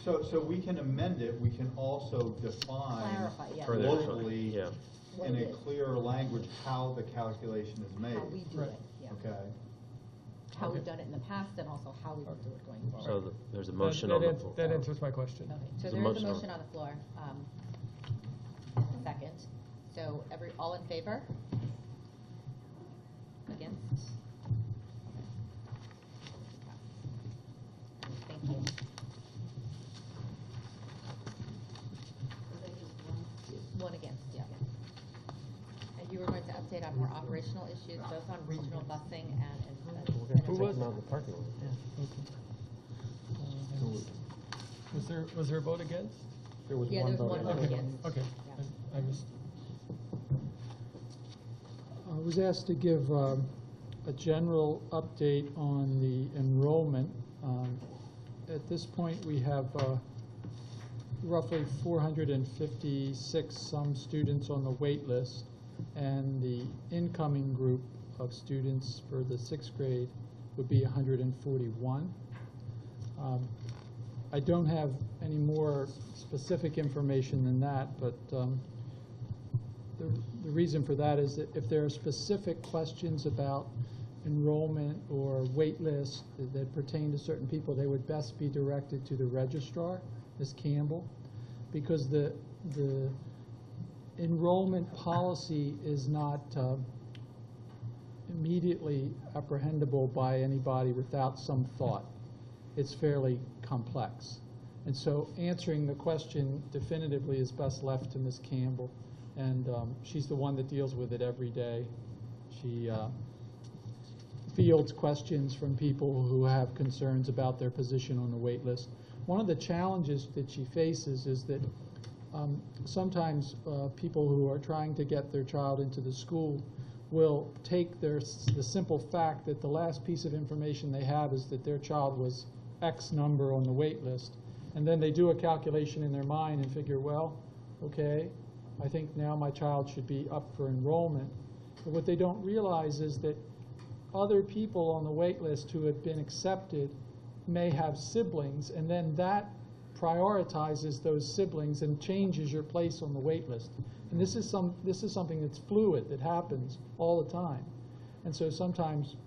So we can amend it, we can also define Clarify, yeah. Further define, locally yeah. in a clearer language how the calculation is made. How we do Right. it, yeah. Okay? How we've done it in the past and also how we will do it going forward. So there's a motion on the floor. That answers my question. Okay, so There's a there is a motion on- motion on the floor. Second. So all in favor? Against? Thank you. One against, yeah. And you were going to update on more operational issues, both on regional busing and. We're going to take them out of the parking lot. Was there a vote against? There was Yeah, one there's vote. one vote Okay, against. okay, Yeah. I missed. I was asked to give a general update on the enrollment. At this point, we have roughly 456 some students on the wait list, and the incoming group of students for the 6th grade would be 141. I don't have any more specific information than that, but the reason for that is that if there are specific questions about enrollment or wait list that pertain to certain people, they would best be directed to the registrar, Ms. Campbell, because the enrollment policy is not immediately apprehendable by anybody without some thought. It's fairly complex. And so answering the question definitively is best left to Ms. Campbell. And she's the one that deals with it every day. She fields questions from people who have concerns about their position on the wait list. One of the challenges that she faces is that sometimes people who are trying to get their child into the school will take the simple fact that the last piece of information they have is that their child was X number on the wait list, and then they do a calculation in their mind and figure, well, okay, I think now my child should be up for enrollment. But what they don't realize is that other people on the wait list who have been accepted may have siblings, and then that prioritizes those siblings and changes your place on the wait list. And this is something that's fluid, that happens all the time. And so sometimes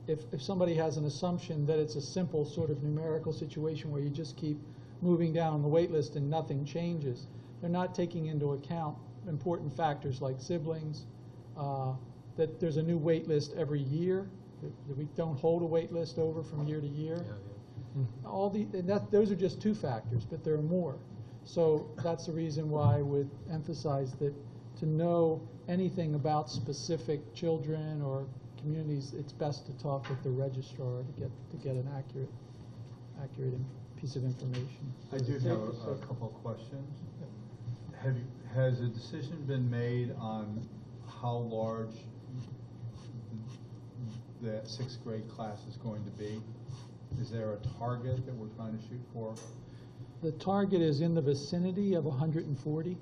if somebody has an assumption that it's a simple sort of numerical situation where you just keep moving down on the wait list and nothing changes, they're not taking into account important factors like siblings, that there's a new wait list every year, that we don't hold a wait list over from year to year. Those are just two factors, but there are more. So that's the reason why I would emphasize that to know anything about specific children or communities, it's best to talk with the registrar to get an accurate piece of information. I do have a couple of questions. Has a decision been made on how large that 6th grade class is going to be? Is there a target that we're trying to shoot for? The target is in the vicinity of 140.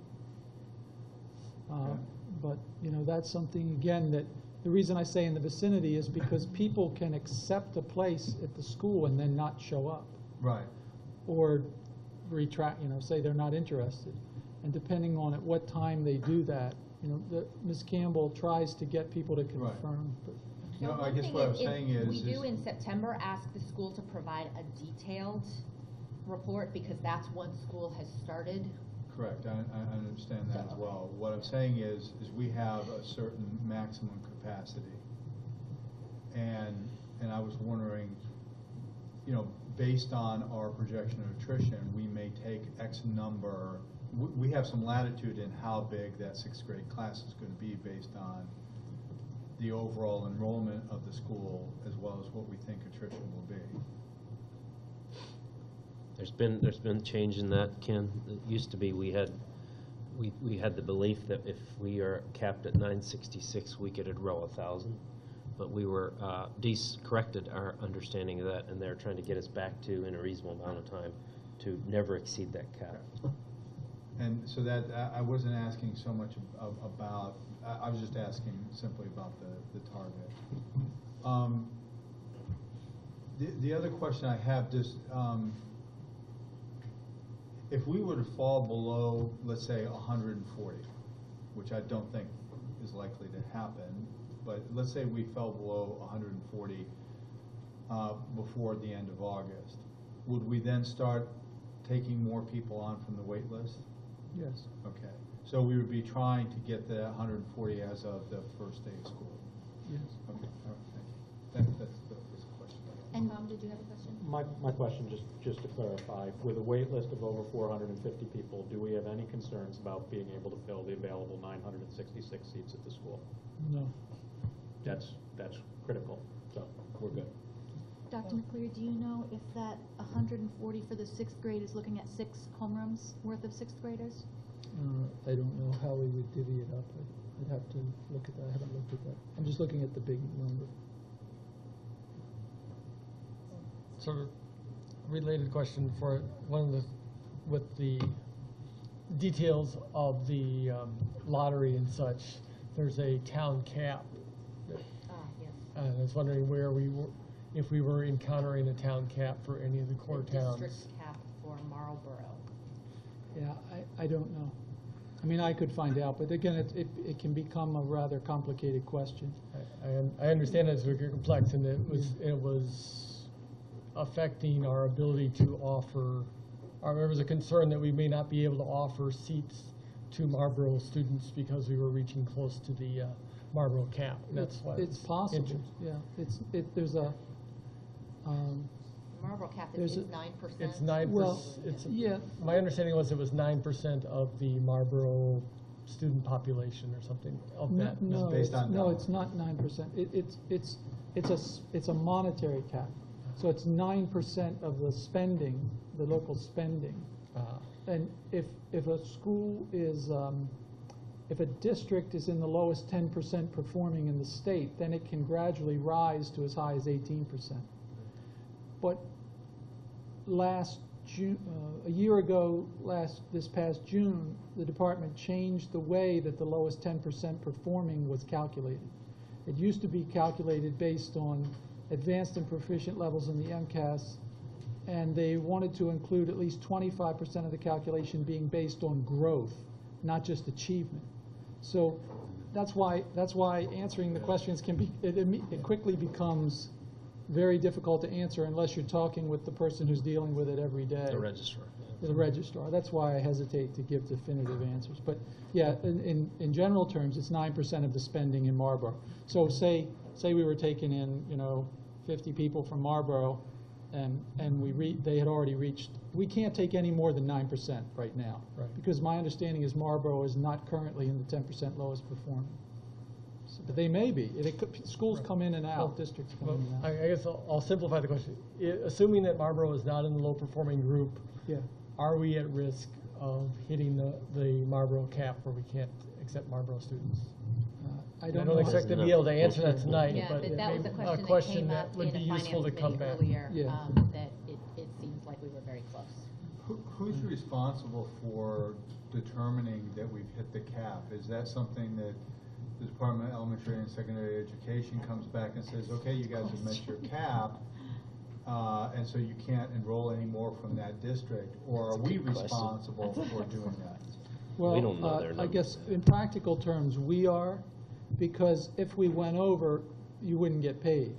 But that's something, again, that the reason I say in the vicinity is because people can accept a place at the school and then not show up. Right. Or retract, say they're not interested. And depending on at what time they do that, Ms. Campbell tries to get people to confirm. But No, I one guess thing what I was saying is... We do in September ask the school to provide a detailed report because that's when school has started. Correct, I understand that as well. What I'm saying is we have a certain maximum capacity. And I was wondering, based on our projection of attrition, we may take X number. We have some latitude in how big that 6th grade class is going to be based on the overall enrollment of the school as well as what we think attrition will be. There's been change in that, Ken. It used to be we had the belief that if we are capped at 966, we could enroll 1,000. But we were corrected our understanding of that, and they're trying to get us back to, in a reasonable amount of time, to never exceed that cap. And so that I wasn't asking so much about. I was just asking simply about the target. The other question I have, just if we were to fall below, let's say, 140, which I don't think is likely to happen, but let's say we fell below 140 before the end of August, would we then start taking more people on from the wait list? yes. Okay. So we would be trying to get the 140 as of the first day of school? Yes. Okay, all right, thank you. That's the question. And Tom, did you have a question? My question, just to clarify, with a wait list of over 450 people, do we have any concerns about being able to fill the available 966 seats at the school? No. That's critical, so we're good. Dr. McCleary, do you know if that 140 for the 6th grade is looking at 6 homerooms worth of 6th graders? I don't know how we would divvy it up. I'd have to look at that. I haven't looked at that. I'm just looking at the big number. Sort of related question for one of the, with the details of the lottery and such, there's a town cap. Yes. And I was wondering where we were, if we were encountering a town cap for any of the core The towns. district cap for Marlboro. Yeah, I don't know. I mean, I could find out, but again, it can become a rather complicated question. I understand it's very complex, and it was affecting our ability to offer, or there was a concern that we may not be able to offer seats to Marlboro students because we were reaching close to the Marlboro cap. That's why It's possible, yeah. There's a, Marlboro cap There's is a- 9%. It's 9%. Well, It's yeah. My understanding was it was 9% of the Marlboro student population or something of that. No, based on no, dollar. it's not 9%. It's a monetary cap. So it's 9% of the spending, the local spending. And if a school is, if a district is in the lowest 10% performing in the state, then it can gradually rise to as high as 18%. But last June, a year ago, this past June, the department changed the way that the lowest 10% performing was calculated. It used to be calculated based on advanced and proficient levels in the MCAS, and they wanted to include at least 25% of the calculation being based on growth, not just achievement. So that's why answering the questions can be, it quickly becomes very difficult to answer unless you're talking with the person who's dealing with it every day. The registrar. The registrar. That's why I hesitate to give definitive answers. But yeah, in general terms, it's 9% of the spending in Marlboro. So say we were taking in, 50 people from Marlboro, and they had already reached. We can't take any more than 9% right now, Right. because my understanding is Marlboro is not currently in the 10% lowest performing. So, but they may be. Schools come in and out, districts come in and out. I guess I'll simplify the question. Assuming that Marlboro is not in the low-performing group, Yeah. are we at risk of hitting the Marlboro cap where we can't accept Marlboro students? I don't I don't know. expect to be able to answer that tonight, Yeah, but but that was maybe a a question question that that came would up be in a useful finance to come committee back. earlier, Yeah. that it seems like we were very close. Who's responsible for determining that we've hit the cap? Is that something that the Department of Elementary and Secondary Education comes back and says, okay, you guys have met your cap, and so you can't enroll any more from that district? Or are That's a we good question. responsible for doing that? Well, We don't know their I guess numbers. in practical terms, we are, because if we went over, you wouldn't get paid.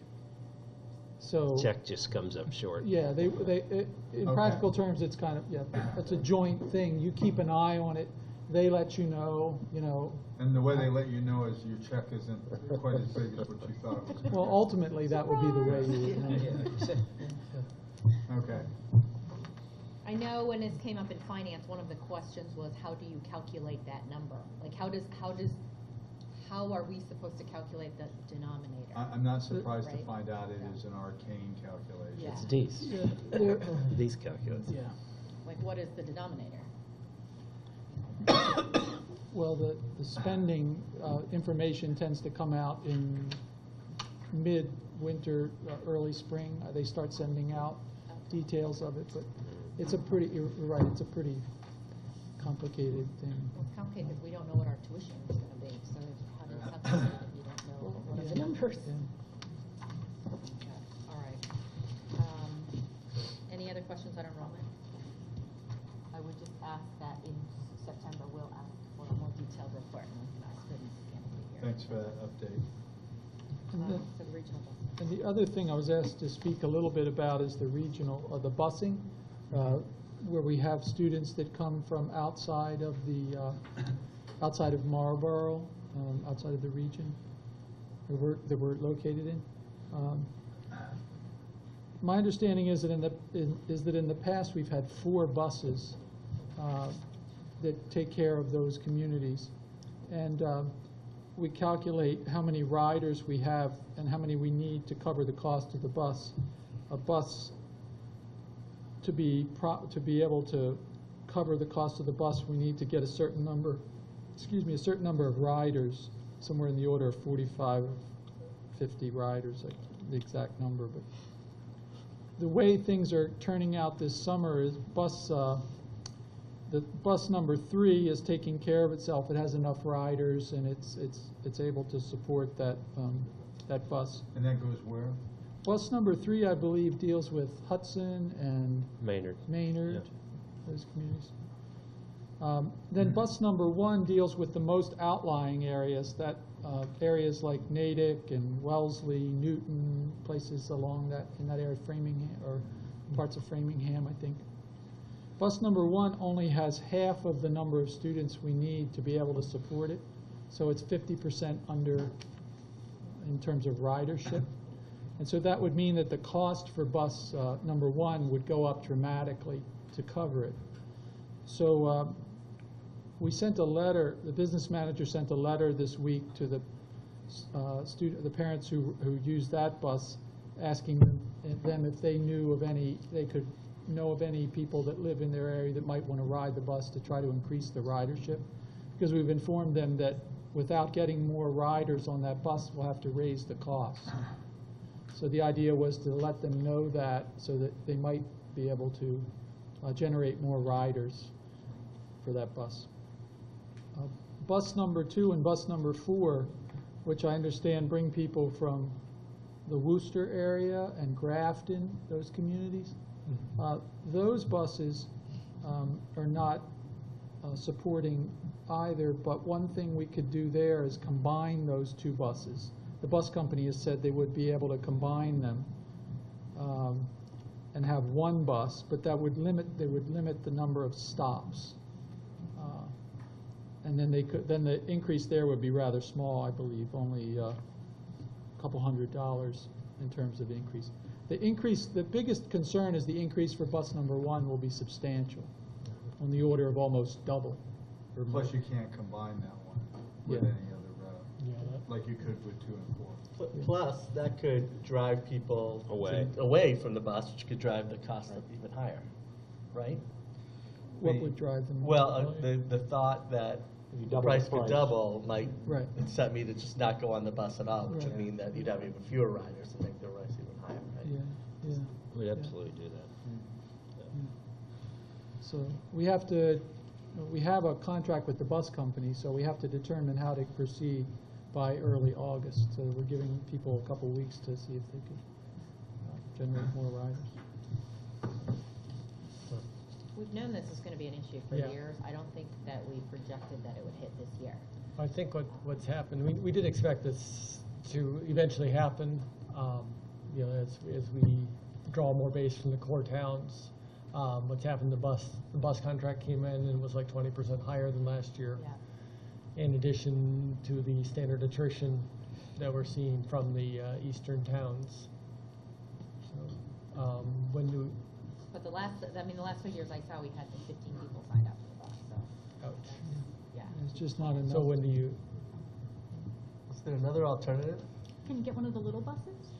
So, Check just comes up short. yeah, in Okay. practical terms, it's kind of, it's a joint thing. You keep an eye on it, they let you know, And the way they let you know is your check isn't quite as big as what you thought it was going to be. well, ultimately, that would be the way you would know. Okay. I know when this came up in finance, one of the questions was, how do you calculate that number? Like, how are we supposed to calculate the denominator? I'm not surprised to Right. find out it is an arcane calculation. Yeah. It's D's. Yeah, there- These calculates. yeah. Like, what is the denominator? Well, the spending information tends to come out in mid-winter, early spring. They start sending out details of it, but it's you're right, it's a pretty complicated thing. Well, it's complicated because we don't know what our tuition is going to be, so how do you calculate it? You don't know what are the Yeah. numbers. Yeah. All right. Any other questions on enrollment? I would just ask that in September, we'll ask for a more detailed report, and we can ask students again of the year. Thanks for that update. And then- For the regional bus. And the other thing I was asked to speak a little bit about is the regional, or the busing, where we have students that come from outside of Marlboro, outside of the region that we're located in. My understanding is that in the past we've had 4 buses that take care of those communities, and we calculate how many riders we have and how many we need to cover the cost of the bus. a bus, to be able to cover the cost of the bus, we need to get a certain number of riders, somewhere in the order of 45 or 50 riders, like the exact number. But the way things are turning out this summer is the bus number 3 is taking care of itself. It has enough riders, and it's able to support that bus. And that goes where? Bus number 3, I believe, deals with Hudson and Maynard. Maynard, those communities. Then bus number 1 deals with the most outlying areas, that areas like Natick and Wellesley, Newton, places along that, in that area, Framingham, or parts of Framingham, I think. Bus number 1 only has half of the number of students we need to be able to support it, so it's 50% under in terms of ridership. And so that would mean that the cost for bus number 1 would go up dramatically to cover it. So we sent a letter, the business manager sent a letter this week to the parents who use that bus, asking them if they knew of any, they could know of any people that live in their area that might want to ride the bus to try to increase the ridership. Because we've informed them that without getting more riders on that bus, we'll have to raise the cost. So the idea was to let them know that, so that they might be able to generate more riders for that bus. Bus number 2 and bus number 4, which I understand bring people from the Worcester area and Grafton, those communities. Those buses are not supporting either, but one thing we could do there is combine those 2 buses. The bus company has said they would be able to combine them and have one bus, but they would limit the number of stops. And then the increase there would be rather small, I believe, only a couple $100 in terms of increase. The biggest concern is the increase for bus number 1 will be substantial, on the order of almost double. Plus you can't combine that one with any other route, like you could with 2 and 4. Plus, that could drive people away from the bus, which could drive the cost up even higher, right? What would drive them? Well, the thought that the price could double might incent me to just not go on the bus at all, which would mean that you'd have even fewer riders and make the price even higher, right? Yeah. We'd absolutely do that. So we have a contract with the bus company, so we have to determine how to proceed by early August. So we're giving people a couple weeks to see if they could generate more riders. We've known this is going to be an issue for years. I don't think that we projected that it would hit this year. I think what's happened, we did expect this to eventually happen, as we draw more base from the core towns. What's happened, the bus contract came in and was like 20% higher than last year. Yeah. In addition to the standard attrition that we're seeing from the eastern towns. So But the last few years I saw, we had 15 people signed up for the bus, so. Ouch. Yeah. It's just not enough. So when do you? Is there another alternative? Can you get one of the little buses?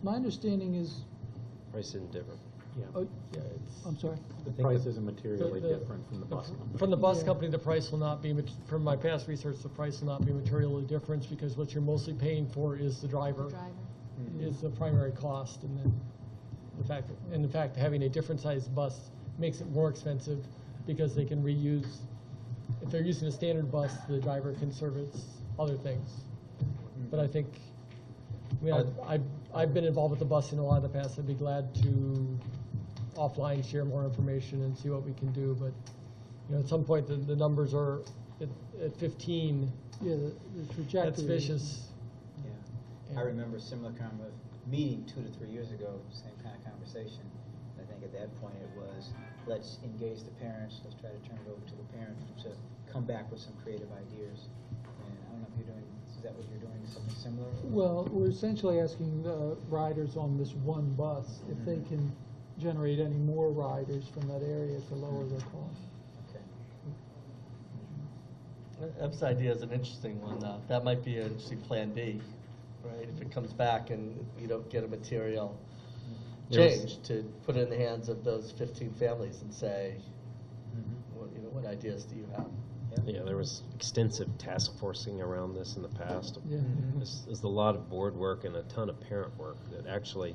My understanding is, Price isn't different. I'm sorry? The price isn't materially different from the bus company. From the bus company, the price will not be, from my past research, the price will not be materially different, because what you're mostly paying for is the driver. Is the primary cost, and then the fact having a different sized bus makes it more expensive, because they can reuse. If they're using a standard bus, the driver can service other things. But I think, I've been involved with the bus in a lot of the past. I'd be glad to offline share more information and see what we can do. But at some point the numbers are at 15. Yeah, the trajectory. That's vicious. I remember a similar kind of meeting 2 to 3 years ago, same kind of conversation. I think at that point it was, let's engage the parents, let's try to turn it over to the parents to come back with some creative ideas. And I don't know if you're doing, is that what you're doing, something similar? Well, we're essentially asking the riders on this one bus if they can generate any more riders from that area to lower their cost. Ebb's idea is an interesting one. That might be an interesting plan B. right? If it comes back and you don't get a material There was- change, to put it in the hands of those 15 families and say, what ideas do you have? Yeah, there was extensive task forcing around this in the past. Yeah. There's a lot of board work and a ton of parent work that actually,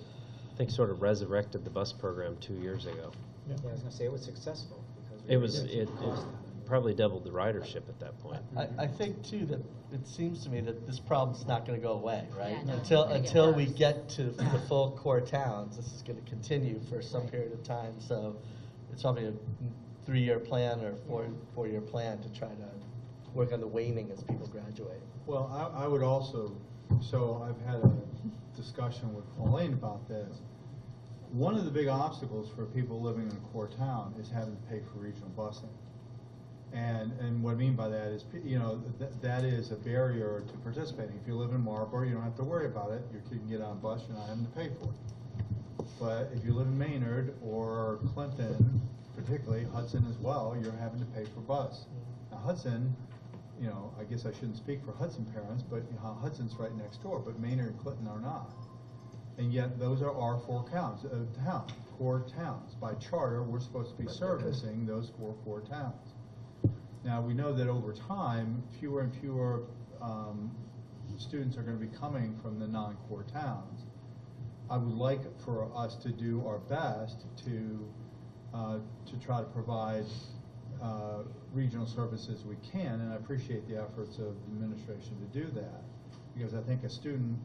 I think, sort of resurrected the bus program 2 years ago. Yeah, I was gonna say, it was successful. because we It was, reduced it the cost of it. probably doubled the ridership at that point. I think too that it seems to me that this problem's not going to go away, right? Yeah, no, it's until gonna get until we worse. get to the full core towns, this is going to continue for some period of time. So it's probably a 3-year plan or 4-year plan to try to work on the waning as people graduate. Well, I would also, so I've had a discussion with Pauline about this. One of the big obstacles for people living in a core town is having to pay for regional busing. And what I mean by that is, that is a barrier to participating. If you live in Marlborough, you don't have to worry about it. Your kid can get on a bus, you're not having to pay for it. But if you live in Maynard or Clinton, particularly Hudson as well, you're having to pay for bus. Now Hudson, I guess I shouldn't speak for Hudson parents, but Hudson's right next door, but Maynard and Clinton are not. And yet those are our 4 towns, core towns. By charter, we're supposed to be servicing those 4 core towns. Now, we know that over time, fewer and fewer students are going to be coming from the non-core towns. I would like for us to do our best to try to provide regional services we can, and I appreciate the efforts of the administration to do that, because I think a student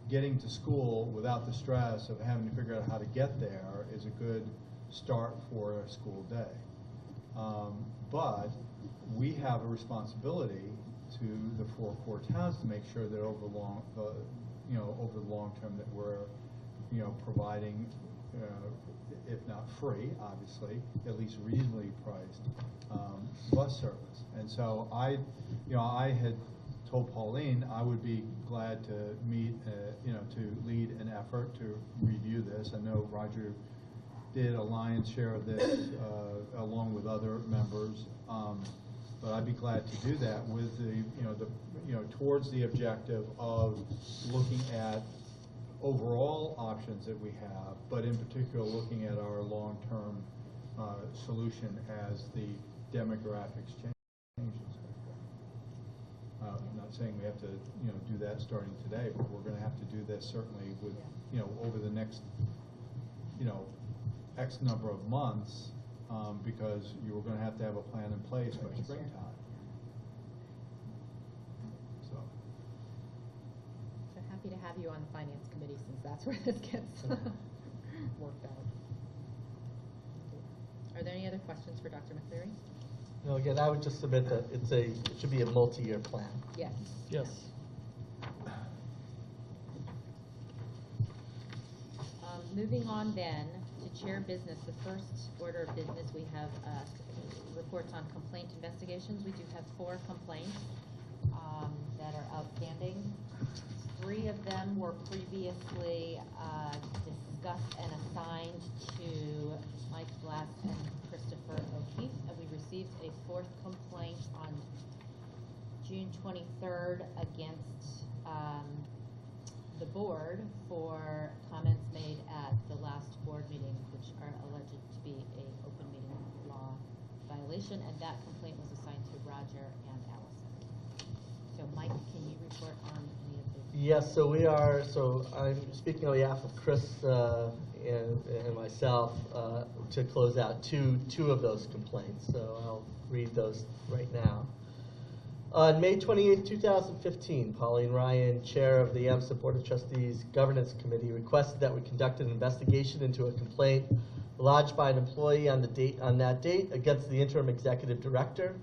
getting to school without the stress of having to figure out how to get there is a good start for a school day. But we have a responsibility to the 4 core towns to make sure that over the long term that we're, providing, if not free, obviously, at least reasonably priced bus service. And so I had told Pauline I would be glad to meet, to lead an effort to review this. I know Roger did a lion's share of this along with other members. But I'd be glad to do that with towards the objective of looking at overall options that we have, but in particular looking at our long-term solution as the demographics changes. I'm not saying we have to do that starting today, but we're going to have to do this certainly with over the next X number of months. Because you were going to have a plan in place by springtime. So happy to have you on the finance committee since that's where this gets worked out. Are there any other questions for Dr. McCleary? No, again, I would just submit that it should be a multi-year plan. Yes. Yes. Moving on then to chair business, the first order of business, we have reports on complaint investigations. We do have 4 complaints that are outstanding. 3 of them were previously discussed and assigned to Mike Glass and Christopher O'Keefe, and we received a 4th complaint on June 23rd against the board for comments made at the last board meeting, which are alleged to be an open meeting law violation, and that complaint was assigned to Roger and Allison. So Mike, can you report on any of those? Yes, so I'm speaking on behalf of Chris and myself to close out two of those complaints. So I'll read those right now. On May 28, 2015, Pauline Ryan, chair of the Amsacs Board of Trustees Governance Committee, requested that we conduct an investigation into a complaint lodged by an employee on that date against the interim executive director.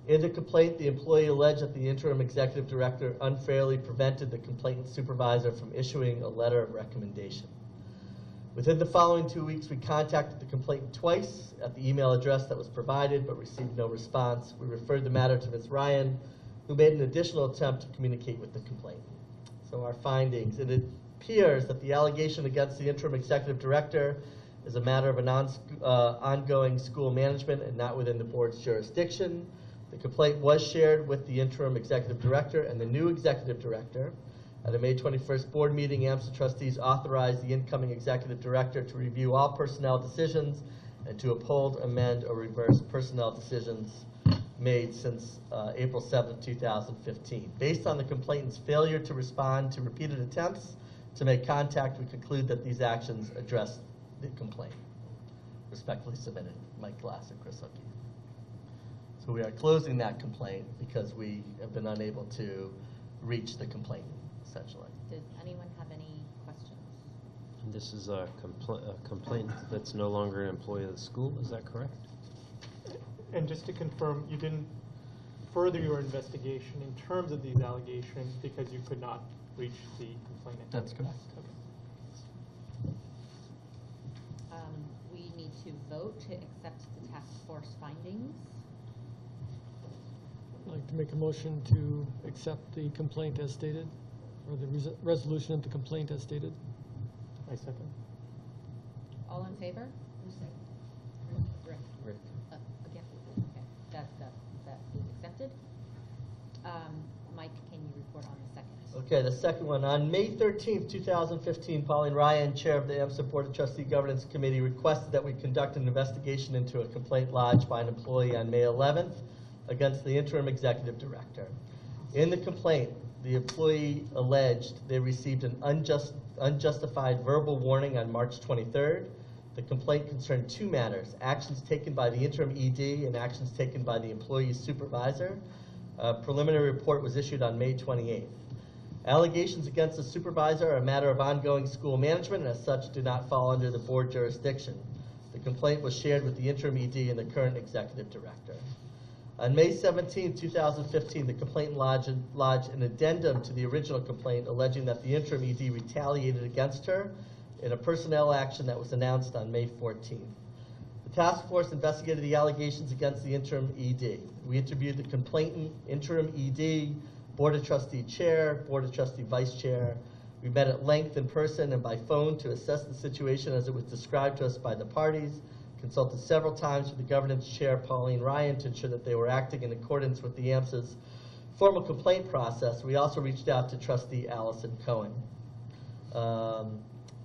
In the complaint, the employee alleged that the interim executive director unfairly prevented the complainant supervisor from issuing a letter of recommendation. Within the following 2 weeks, we contacted the complainant twice at the email address that was provided, but received no response. We referred the matter to Ms. Ryan, who made an additional attempt to communicate with the complainant. So our findings: it appears that the allegation against the interim executive director is a matter of an ongoing school management and not within the board's jurisdiction. The complaint was shared with the interim executive director and the new executive director, At a May 21st board meeting, AMSA trustees authorized the incoming executive director to review all personnel decisions and to uphold, amend, or reverse personnel decisions made since April 7th, 2015. Based on the complainant's failure to respond to repeated attempts to make contact, we conclude that these actions address the complaint. Respectfully submitted, Mike Glass and Chris O'Keefe. So we are closing that complaint because we have been unable to reach the complainant, essentially. Did anyone have any questions? And this is a complaint that's no longer an employee of the school, is that correct? And just to confirm, you didn't further your investigation in terms of these allegations because you could not reach the complainant? That's correct. Okay. We need to vote to accept the task force findings. I'd like to make a motion to accept the complaint as stated, or the resolution of the complaint as stated. I second. All in favor? Rick. Rick. Again, okay, that is accepted. Mike, can you report on the second? Okay, the second one. On May 13th, 2015, Pauline Ryan, chair of the AMSA Board of Trustee Governance Committee, requested that we conduct an investigation into a complaint lodged by an employee on May 11th against the interim executive director. In the complaint, the employee alleged they received an unjustified verbal warning on March 23rd. The complaint concerned two matters: actions taken by the interim ED and actions taken by the employee's supervisor. A preliminary report was issued on May 28th. Allegations against the supervisor are a matter of ongoing school management and as such do not fall under the board jurisdiction. The complaint was shared with the interim ED and the current executive director. On May 17, 2015, the complainant lodged an addendum to the original complaint alleging that the interim ED retaliated against her in a personnel action that was announced on May 14th. The task force investigated the allegations against the interim ED. We interviewed the complainant, interim ED, Board of Trustee chair, Board of Trustee vice chair. We met at length in person and by phone to assess the situation as it was described to us by the parties, consulted several times with the governance chair, Pauline Ryan, to ensure that they were acting in accordance with the AMSA's formal complaint process. We also reached out to Trustee Allison Cohen.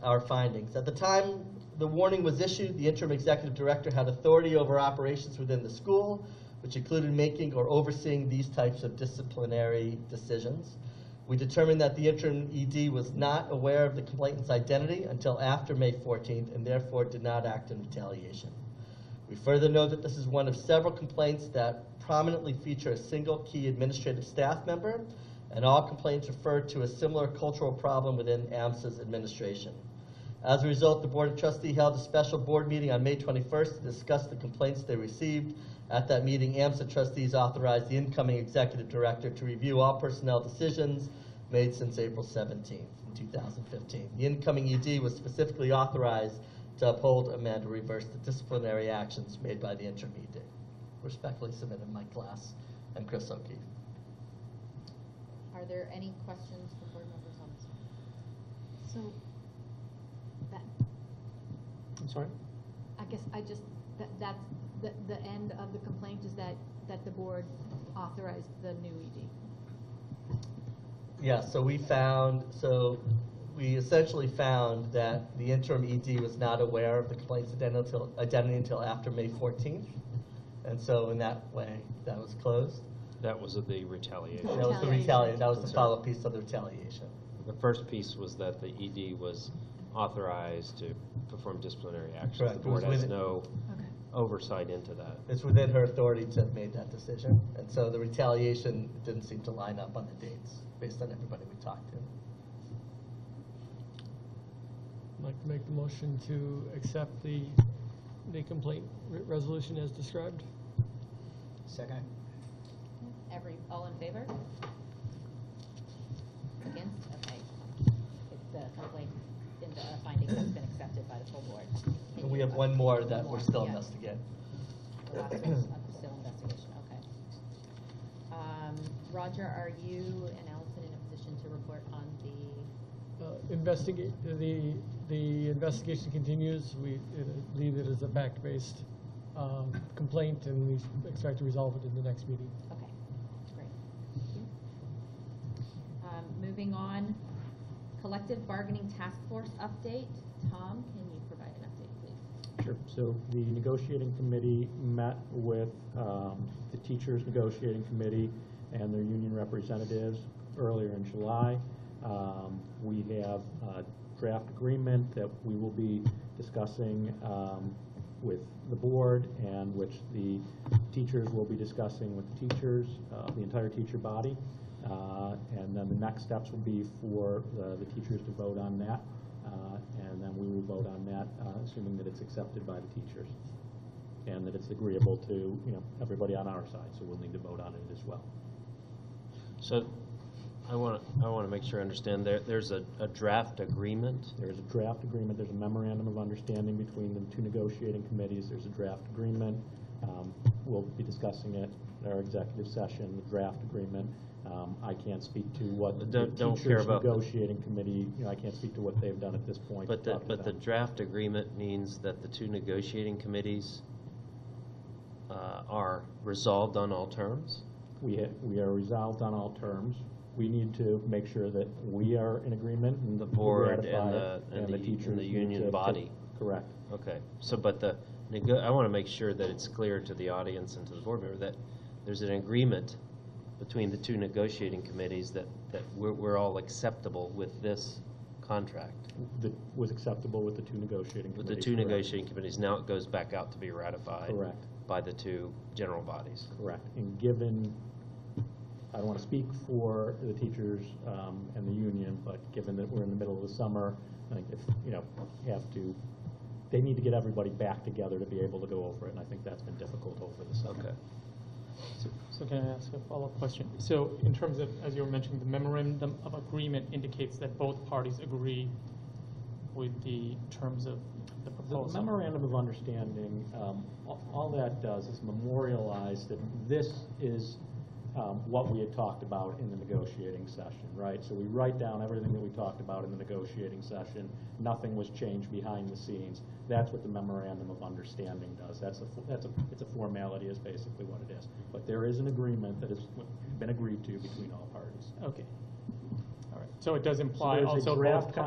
Our findings. At the time the warning was issued, the interim executive director had authority over operations within the school, which included making or overseeing these types of disciplinary decisions. We determined that the interim ED was not aware of the complainant's identity until after May 14th and therefore did not act in retaliation. We further know that this is one of several complaints that prominently feature a single key administrative staff member, and all complaints refer to a similar cultural problem within AMSA's administration. As a result, the Board of Trustees held a special board meeting on May 21st to discuss the complaints they received. At that meeting, AMSA trustees authorized the incoming executive director to review all personnel decisions made since April 17th in 2015. The incoming ED was specifically authorized to uphold, amend, or reverse the disciplinary actions made by the interim ED. Respectfully submitted, Mike Glass and Chris O'Keefe. Are there any questions from board members on this one? So, that, I'm sorry? I guess that's the end of the complaint is that the board authorized the new ED. Yeah, so we essentially found that the interim ED was not aware of the complaint's identity until after May 14th. And so in that way, that was closed. That was the retaliation. That was the retaliation. That was the follow-up piece of the retaliation. The first piece was that the ED was authorized to perform disciplinary actions. Correct. The board It was has no Okay. oversight into that. It's within her authority to have made that decision. And so the retaliation didn't seem to line up on the dates based on everybody we talked to. I'd like to make the motion to accept the complaint resolution as described. Second. All in favor? Against? Okay. The complaint in the findings has been accepted by the full board. And we have one more that we're still Yeah. investigating. The last one is still investigation, okay. Roger, are you and Allison in a position to report on the The investigation continues. We believe it is a fact-based complaint, and we expect to resolve it in the next meeting. Okay, great. Thank you. Moving on, collective bargaining task force update. Tom, can you provide an update, please? Sure. So the negotiating committee met with the teachers' negotiating committee and their union representatives earlier in July. We have a draft agreement that we will be discussing with the board, and which the teachers will be discussing with the teachers, the entire teacher body. And then the next steps will be for the teachers to vote on that. And then we will vote on that, assuming that it's accepted by the teachers and that it's agreeable to, everybody on our side. So we'll need to vote on it as well. So I want to make sure I understand. There's a draft agreement. There's a draft agreement. There's a memorandum of understanding between the two negotiating committees. There's a draft agreement. We'll be discussing it in our executive session, the draft agreement. I can't speak to what the teachers' negotiating committee, I can't speak to what they've done at this point. But the draft agreement means that the two negotiating committees are resolved on all terms? We are resolved on all terms. We need to make sure that we are in agreement and The board and the teachers and the union body. Correct. Okay. So, but I want to make sure that it's clear to the audience and to the board member that there's an agreement between the two negotiating committees that we're all acceptable with this contract. That was acceptable with the two negotiating committees. With the two correct. negotiating committees. Now it goes back out to be ratified. Correct. By the two general bodies. Correct. And given, I don't want to speak for the teachers and the union, but given that we're in the middle of the summer, I think they need to get everybody back together to be able to go over it, and I think that's been difficult over the summer. Okay. So can I ask a follow-up question? So in terms of, as you were mentioning, the memorandum of agreement indicates that both parties agree with the terms of the proposal. The memorandum of understanding, all that does is memorialize that this is what we had talked about in the negotiating session, right? So we write down everything that we talked about in the negotiating session. Nothing was changed behind the scenes. That's what the memorandum of understanding does. It's a formality, is basically what it is. But there is an agreement that has been agreed to between all parties. Okay. All right. So it does imply So also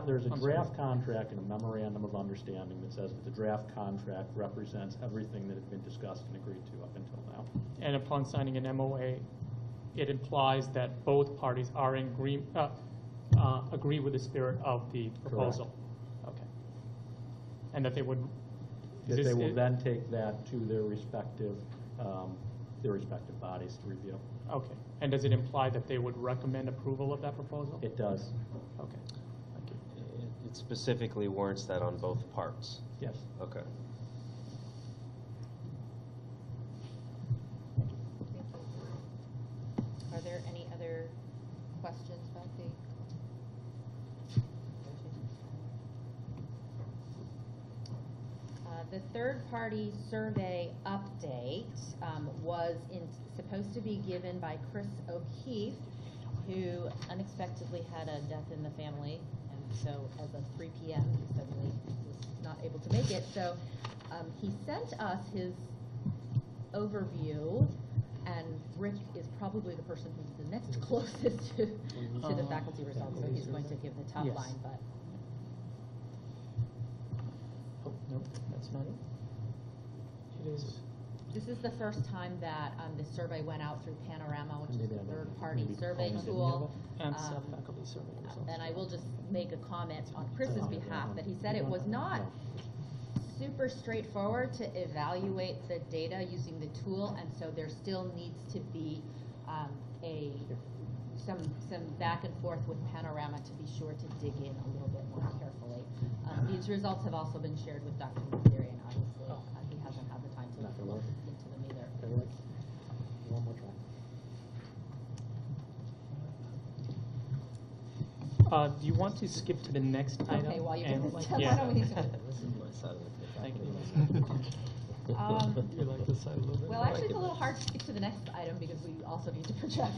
there's a draft contract and a memorandum of understanding that says that the draft contract represents everything that had been discussed and agreed to up until now. And upon signing an MOA, it implies that both parties are in agree with the spirit of the proposal. Correct. Okay. And that they would. That they will then take that to their respective bodies to review. Okay. And does it imply that they would recommend approval of that proposal? It does. Okay. Thank you. It specifically warrants that on both parts. Yes. Okay. Are there any other questions about the? The third-party survey update was supposed to be given by Chris O'Keefe, who unexpectedly had a death in the family, and so as of 3 p.m. he suddenly was not able to make it. So he sent us his overview, and Rick is probably the person who's the next closest to the faculty results, so he's going to give the top line. But Oh, no, that's not it. It is. this is the first time that the survey went out through Panorama, which is Maybe a I third-party maybe survey Colin didn't tool. And faculty survey results. And I will just make a comment on Chris's behalf, that he said it was not super straightforward to evaluate the data using the tool, and so there still needs to be some back and forth with Panorama to be sure to dig in a little bit more carefully. These results have also been shared with Dr. McCleary, and obviously he hasn't had the time to look into them either. One more try. Do you want to skip to the next item? Okay, while you and- get this, yeah. why don't we? Thank you. You like this side a little bit? Well, I like actually, it's it. a little hard to skip to the next item because we also need to project.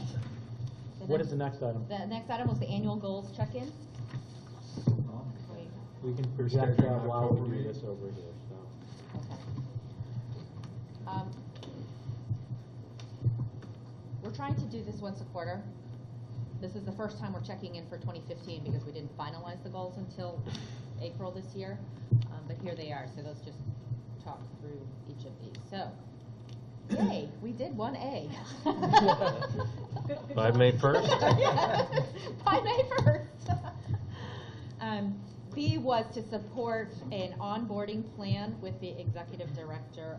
What is the next item? The next item was the annual goals check-in. We can project that while we do this over here, so. Okay. We're trying to do this once a quarter. this is the first time we're checking in for 2015 because we didn't finalize the goals until April this year. But here they are, so let's just talk through each of these. So, yay, we did 1A. By May 1st? Yeah, by May 1st. B was to support an onboarding plan with the executive director.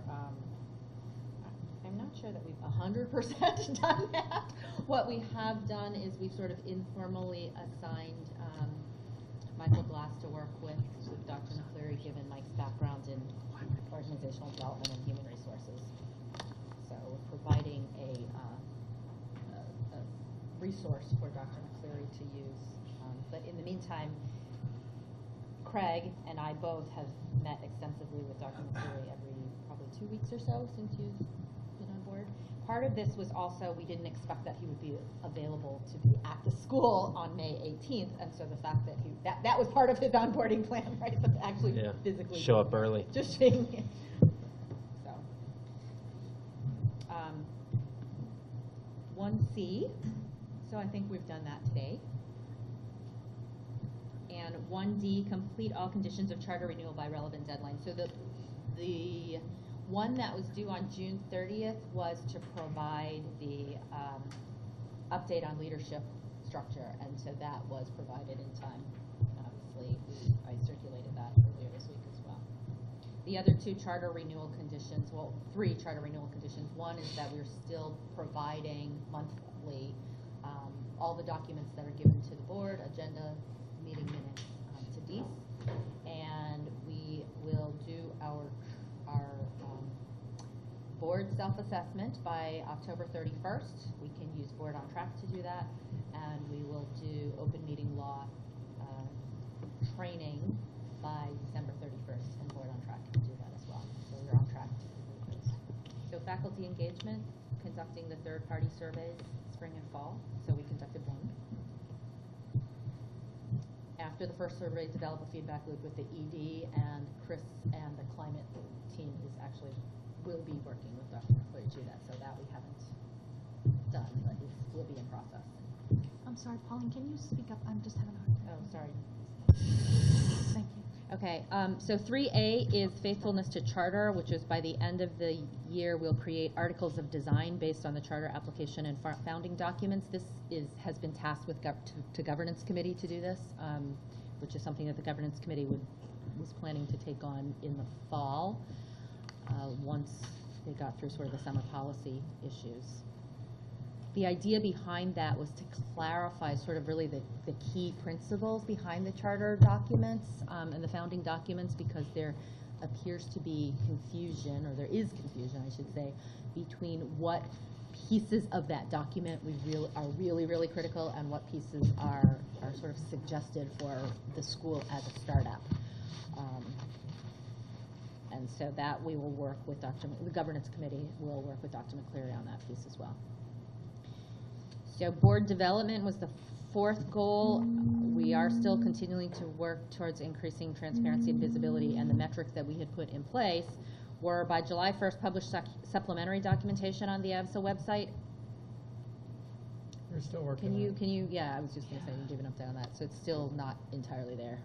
I'm not sure that we've 100% done that. What we have done is we've sort of informally assigned Michael Glass to work with Dr. McCleary, given Mike's background in organizational development and human resources. So we're providing a resource for Dr. McCleary to use. But in the meantime, Craig and I both have met extensively with Dr. McCleary every probably 2 weeks or so since you've been on board. Part of this was also we didn't expect that he would be available to be at the school on May 18th, and so the fact that that was part of his onboarding plan, right? But actually physically show up early. Just being so. 1C. So I think we've done that today. And 1D, complete all conditions of charter renewal by relevant deadline. So the one that was due on June 30th was to provide the update on leadership structure, and so that was provided in time. Obviously, I circulated that earlier this week as well. The other two charter renewal conditions, well, 3 charter renewal conditions. One is that we're still providing monthly all the documents that are given to the board, agenda, meeting minutes to DEES, and we will do our board self-assessment by October 31st. We can use Board on Track to do that, and we will do open meeting law training by December 31st, and Board on Track can do that as well. So we're on track to complete those. So faculty engagement, conducting the third-party surveys spring and fall. So we conducted one. After the first survey, develop a feedback loop with the ED, and Chris and the climate team will be working with Dr. McCleary to do that. So that we haven't done, but it will be in process. I'm sorry, Pauline, can you speak up? I'm just having a hard time. Oh, sorry. Thank you. Okay, so 3A is faithfulness to charter, which is by the end of the year we'll create articles of design based on the charter application and founding documents. This has been tasked with to governance committee to do this, which is something that the governance committee was planning to take on in the fall once they got through sort of the summer policy issues. The idea behind that was to clarify sort of really the key principles behind the charter documents and the founding documents, because there appears to be confusion, or there is confusion, I should say, between what pieces of that document are really critical and what pieces are sort of suggested for the school as a startup. And so that we will work with the governance committee will work with Dr. McCleary on that piece as well. So board development was the 4th goal. We are still continuing to work towards increasing transparency and visibility, and the metrics that we had put in place were by July 1st published supplementary documentation on the AVSA website. We're still working on it. Can you, yeah, I was just going to say, you give an update on that. So it's still not entirely there.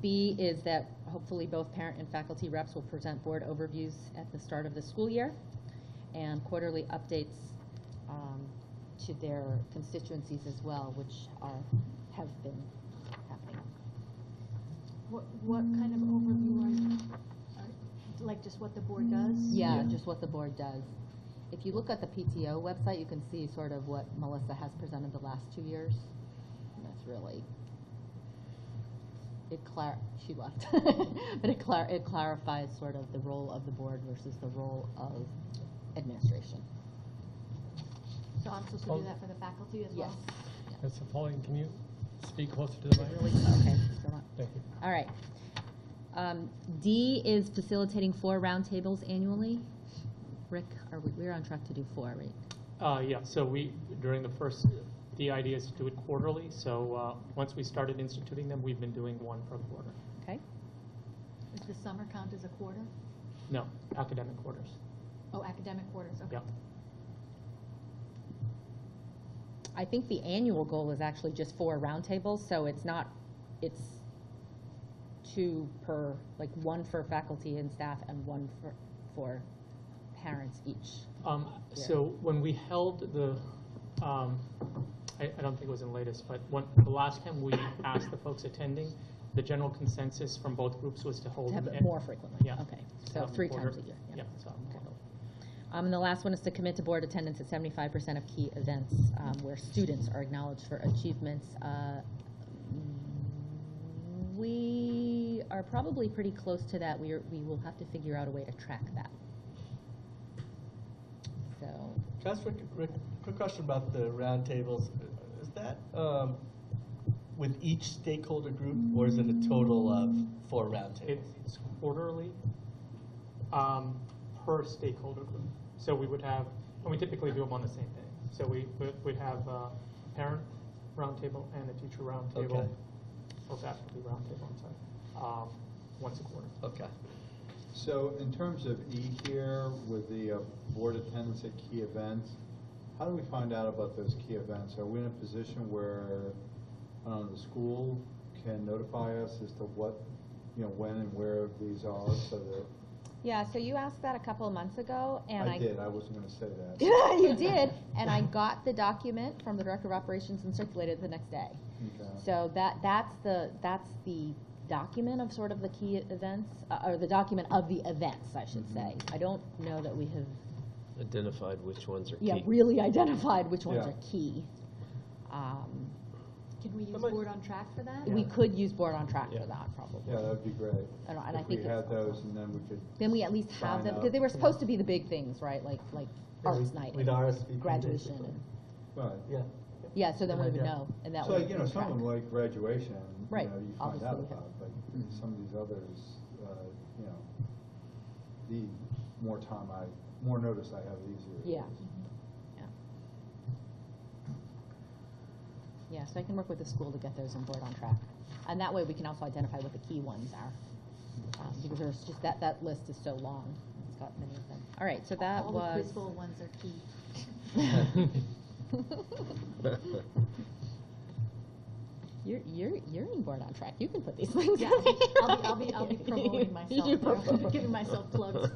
B is that hopefully both parent and faculty reps will present board overviews at the start of the school year, and quarterly updates to their constituencies as well, which have been happening. What kind of overview are you? Like just what the board does? Yeah, just what the board does. If you look at the PTO website, you can see sort of what Melissa has presented the last 2 years. And that's really, she left, but it clarifies sort of the role of the board versus the role of administration. So I'm supposed to do that for the faculty as well? Yes. And so Pauline, can you speak closer to the mic? Okay, still not. Thank you. All right. D is facilitating 4 roundtables annually. Rick, we're on track to do 4, right? Yeah, so the idea is to do it quarterly, so once we started instituting them, we've been doing 1 per quarter. Okay. Does the summer count as a quarter? No, academic quarters. Oh, academic quarters, okay. Yeah. I think the annual goal is actually just 4 roundtables, so it's not, it's 2 per, like 1 for faculty and staff and 1 for parents each. So when we held the, I don't think it was in latest, but the last time we asked the folks attending, the general consensus from both groups was to hold To have them it at- more frequently. Yeah. Okay, To so have them 3 quarter- times a year. Yeah, so quarterly. And the last one is to commit to board attendance at 75% of key events where students are acknowledged for achievements. We are probably pretty close to that. We will have to figure out a way to track that. So, Can I ask Rick, quick question about the roundtables? Is that with each stakeholder group, or is it a total of 4 roundtables? It's quarterly per stakeholder group. So we would have, and we typically do them on the same day. So we'd have a parent roundtable and a teacher roundtable, Okay. or faculty roundtable, I'm sorry, once a quarter. Okay. So in terms of E here, with the board attendance at key events, how do we find out about those key events? Are we in a position where, I don't know, the school can notify us as to what, when and where these are, so that? yeah, so you asked that a couple of months ago, and I did, I wasn't gonna say that. You did, and I got the document from the Director of Operations and circulated it the next day. Okay. So that's the document of sort of the key events, or the document of the events, I should say. I don't know that we have, Identified which ones are key. really identified which ones Yeah. are key. Can we use Somebody- board on track for that? We could use board on track Yeah. for that, probably. Yeah, that'd be great. And I If think we it's had those, also- and then we could. Then we at least have Sign them, up. because they were supposed to be the big things, right, like arts night We'd and RSVP graduation. basically. And Right. Yeah. yeah, so then we would Yeah. know, and that So, would some of them like graduation, Right, you find obviously out we have- about, but some of these others, the more notice I have, the easier it Yeah. is. Yeah, so I can work with the school to get those on board on track. And that way we can also identify what the key ones are. Because there's just, that list is so long. It's got many of them. All right, so that All was. the quiz bowl ones are key. You're in board on track. You can put these things. Yeah, I'll be promoting myself You there, promote. giving myself plugs.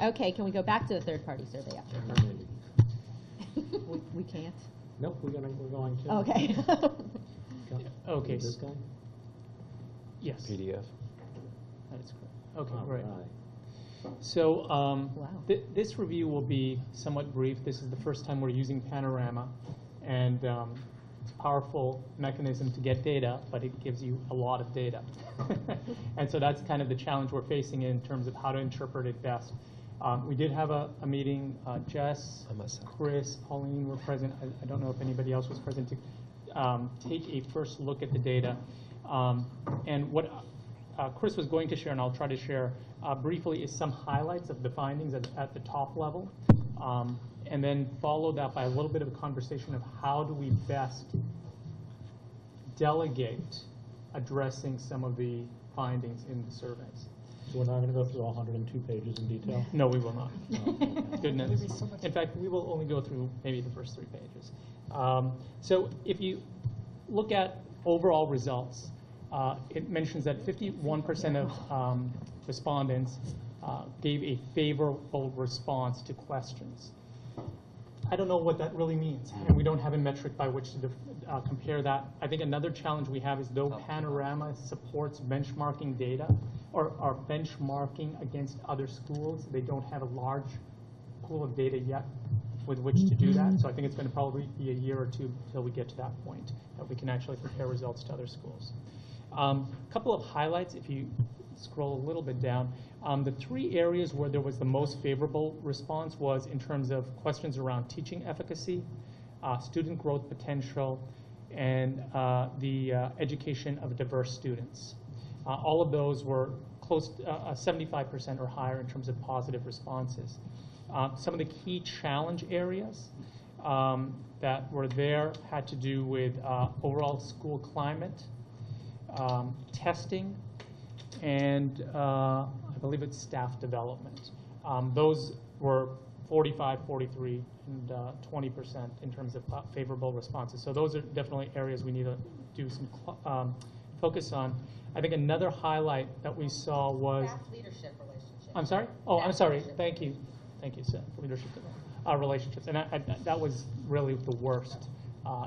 Okay, can we go back to the third-party survey after? We can't? Nope, we're going to. Okay. Okay. This guy? Yes. PDF. That is correct. Okay, All great. right. So Wow. this review will be somewhat brief. This is the first time we're using Panorama, and it's a powerful mechanism to get data, but it gives you a lot of data. And so that's kind of the challenge we're facing in terms of how to interpret it best. We did have a meeting. Jess, Amsacs. Chris, Pauline were present. I don't know if anybody else was present to take a first look at the data. And what Chris was going to share, and I'll try to share briefly, is some highlights of the findings at the top level, and then follow that by a little bit of a conversation of how do we best delegate addressing some of the findings in the surveys. So we're not going to go through all 102 pages in detail? No, we will not. Goodness. There'd be so much. In fact, we will only go through maybe the first 3 pages. So if you look at overall results, it mentions that 51% of respondents gave a favorable response to questions. I don't know what that really means, and we don't have a metric by which to compare that. I think another challenge we have is though Panorama supports benchmarking data, or benchmarking against other schools, they don't have a large pool of data yet with which to do that. So I think it's going to probably be a year or 2 until we get to that point, that we can actually compare results to other schools. A couple of highlights, if you scroll a little bit down. The 3 areas where there was the most favorable response was in terms of questions around teaching efficacy, student growth potential, and the education of diverse students. All of those were close to 75% or higher in terms of positive responses. Some of the key challenge areas that were there had to do with overall school climate, testing, and I believe it's staff development. Those were 45, 43, and 20% in terms of favorable responses. So those are definitely areas we need to do some focus on. I think another highlight that we saw was... Staff leadership relationships. I'm sorry? Oh, I'm Staff sorry. leadership. Thank you. Thank you, Seth. Leadership relationships. And that was really the worst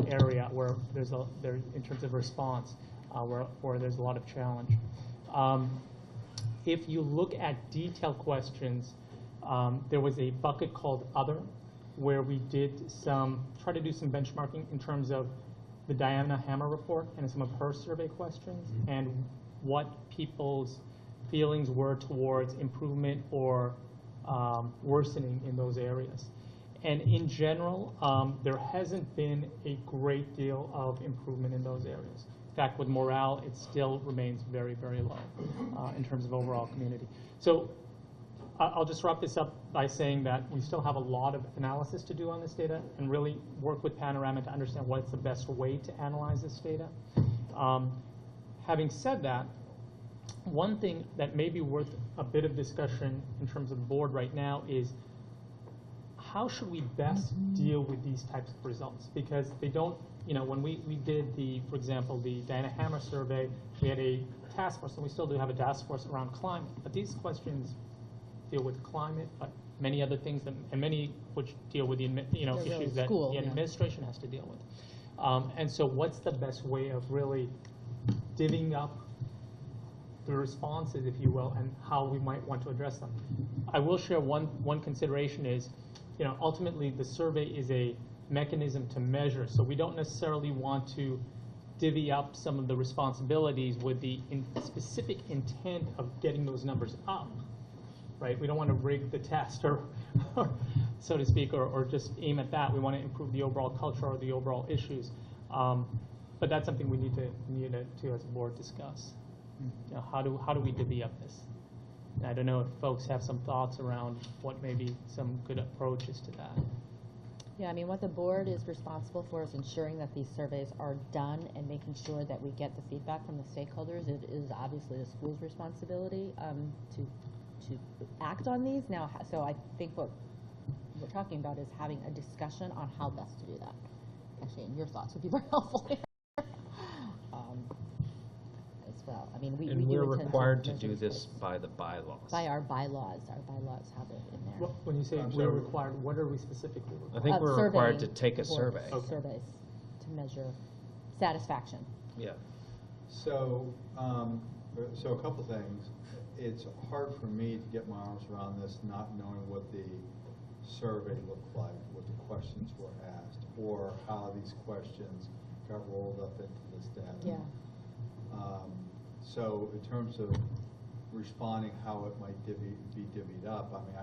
area where in terms of response, where there's a lot of challenge. If you look at detailed questions, there was a bucket called Other, where we try to do some benchmarking in terms of the Diana Hammer report and some of her survey questions, and what people's feelings were towards improvement or worsening in those areas. And in general, there hasn't been a great deal of improvement in those areas. In fact, with morale, it still remains very, very low in terms of overall community. So I'll just wrap this up by saying that we still have a lot of analysis to do on this data and really work with Panorama to understand what's the best way to analyze this data. Having said that, one thing that may be worth a bit of discussion in terms of the board right now is how should we best deal with these types of results? Because they don't, when we did for example, the Diana Hammer survey, we had a task force, and we still do have a task force around climate, but these questions deal with climate, but many other things, and many which deal with the issues that the administration has to deal with. And so what's the best way of really divvying up the responses, if you will, and how we might want to address them? I will share one consideration is, ultimately the survey is a mechanism to measure, so we don't necessarily want to divvy up some of the responsibilities with the specific intent of getting those numbers up, right? We don't want to rig the test or so to speak, or just aim at that. We want to improve the overall culture or the overall issues. But that's something we need to as a board discuss. How do we divvy up this? And I don't know if folks have some thoughts around what may be some good approaches to that. Yeah, I mean, what the board is responsible for is ensuring that these surveys are done and making sure that we get the feedback from the stakeholders. It is obviously the school's responsibility to act on these now. So I think what we're talking about is having a discussion on how best to do that. Actually, and your thoughts would be very helpful as well. I mean, we're required to do this by the bylaws. By our bylaws. Our bylaws have it in there. Well, when you say we're required, what are we specifically required? I think we're required to take a survey. Surveys to measure satisfaction. Yeah. So a couple things. It's hard for me to get my arms around this, not knowing what the survey looked like, what the questions were asked, or how these questions got rolled up into this data. Yeah. So in terms of responding, how it might be divvied up, I mean,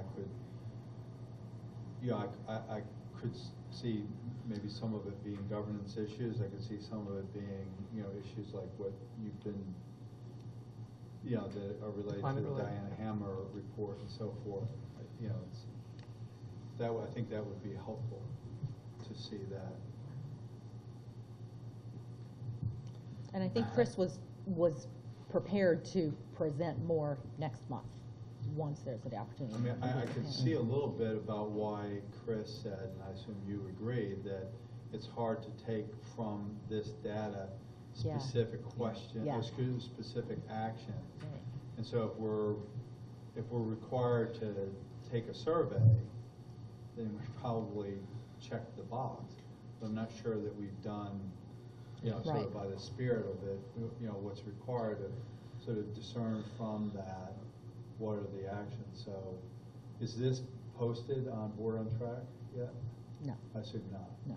I could see maybe some of it being governance issues. I could see some of it being, issues like what you've been, that are related to the Diana Hammer report and so forth. I think that would be helpful to see that. And I think Chris was prepared to present more next month once there's an opportunity. I mean, I could see a little bit about why Chris said, and I assume you agreed, that it's hard to take from this data specific question, or specific action. Right. And so if we're required to take a survey, then we probably check the box. But I'm not sure that we've done, sort of by the spirit of it, what's required to sort of discern from that what are the actions. So is this posted on Board on Track yet? No. I assume not. No.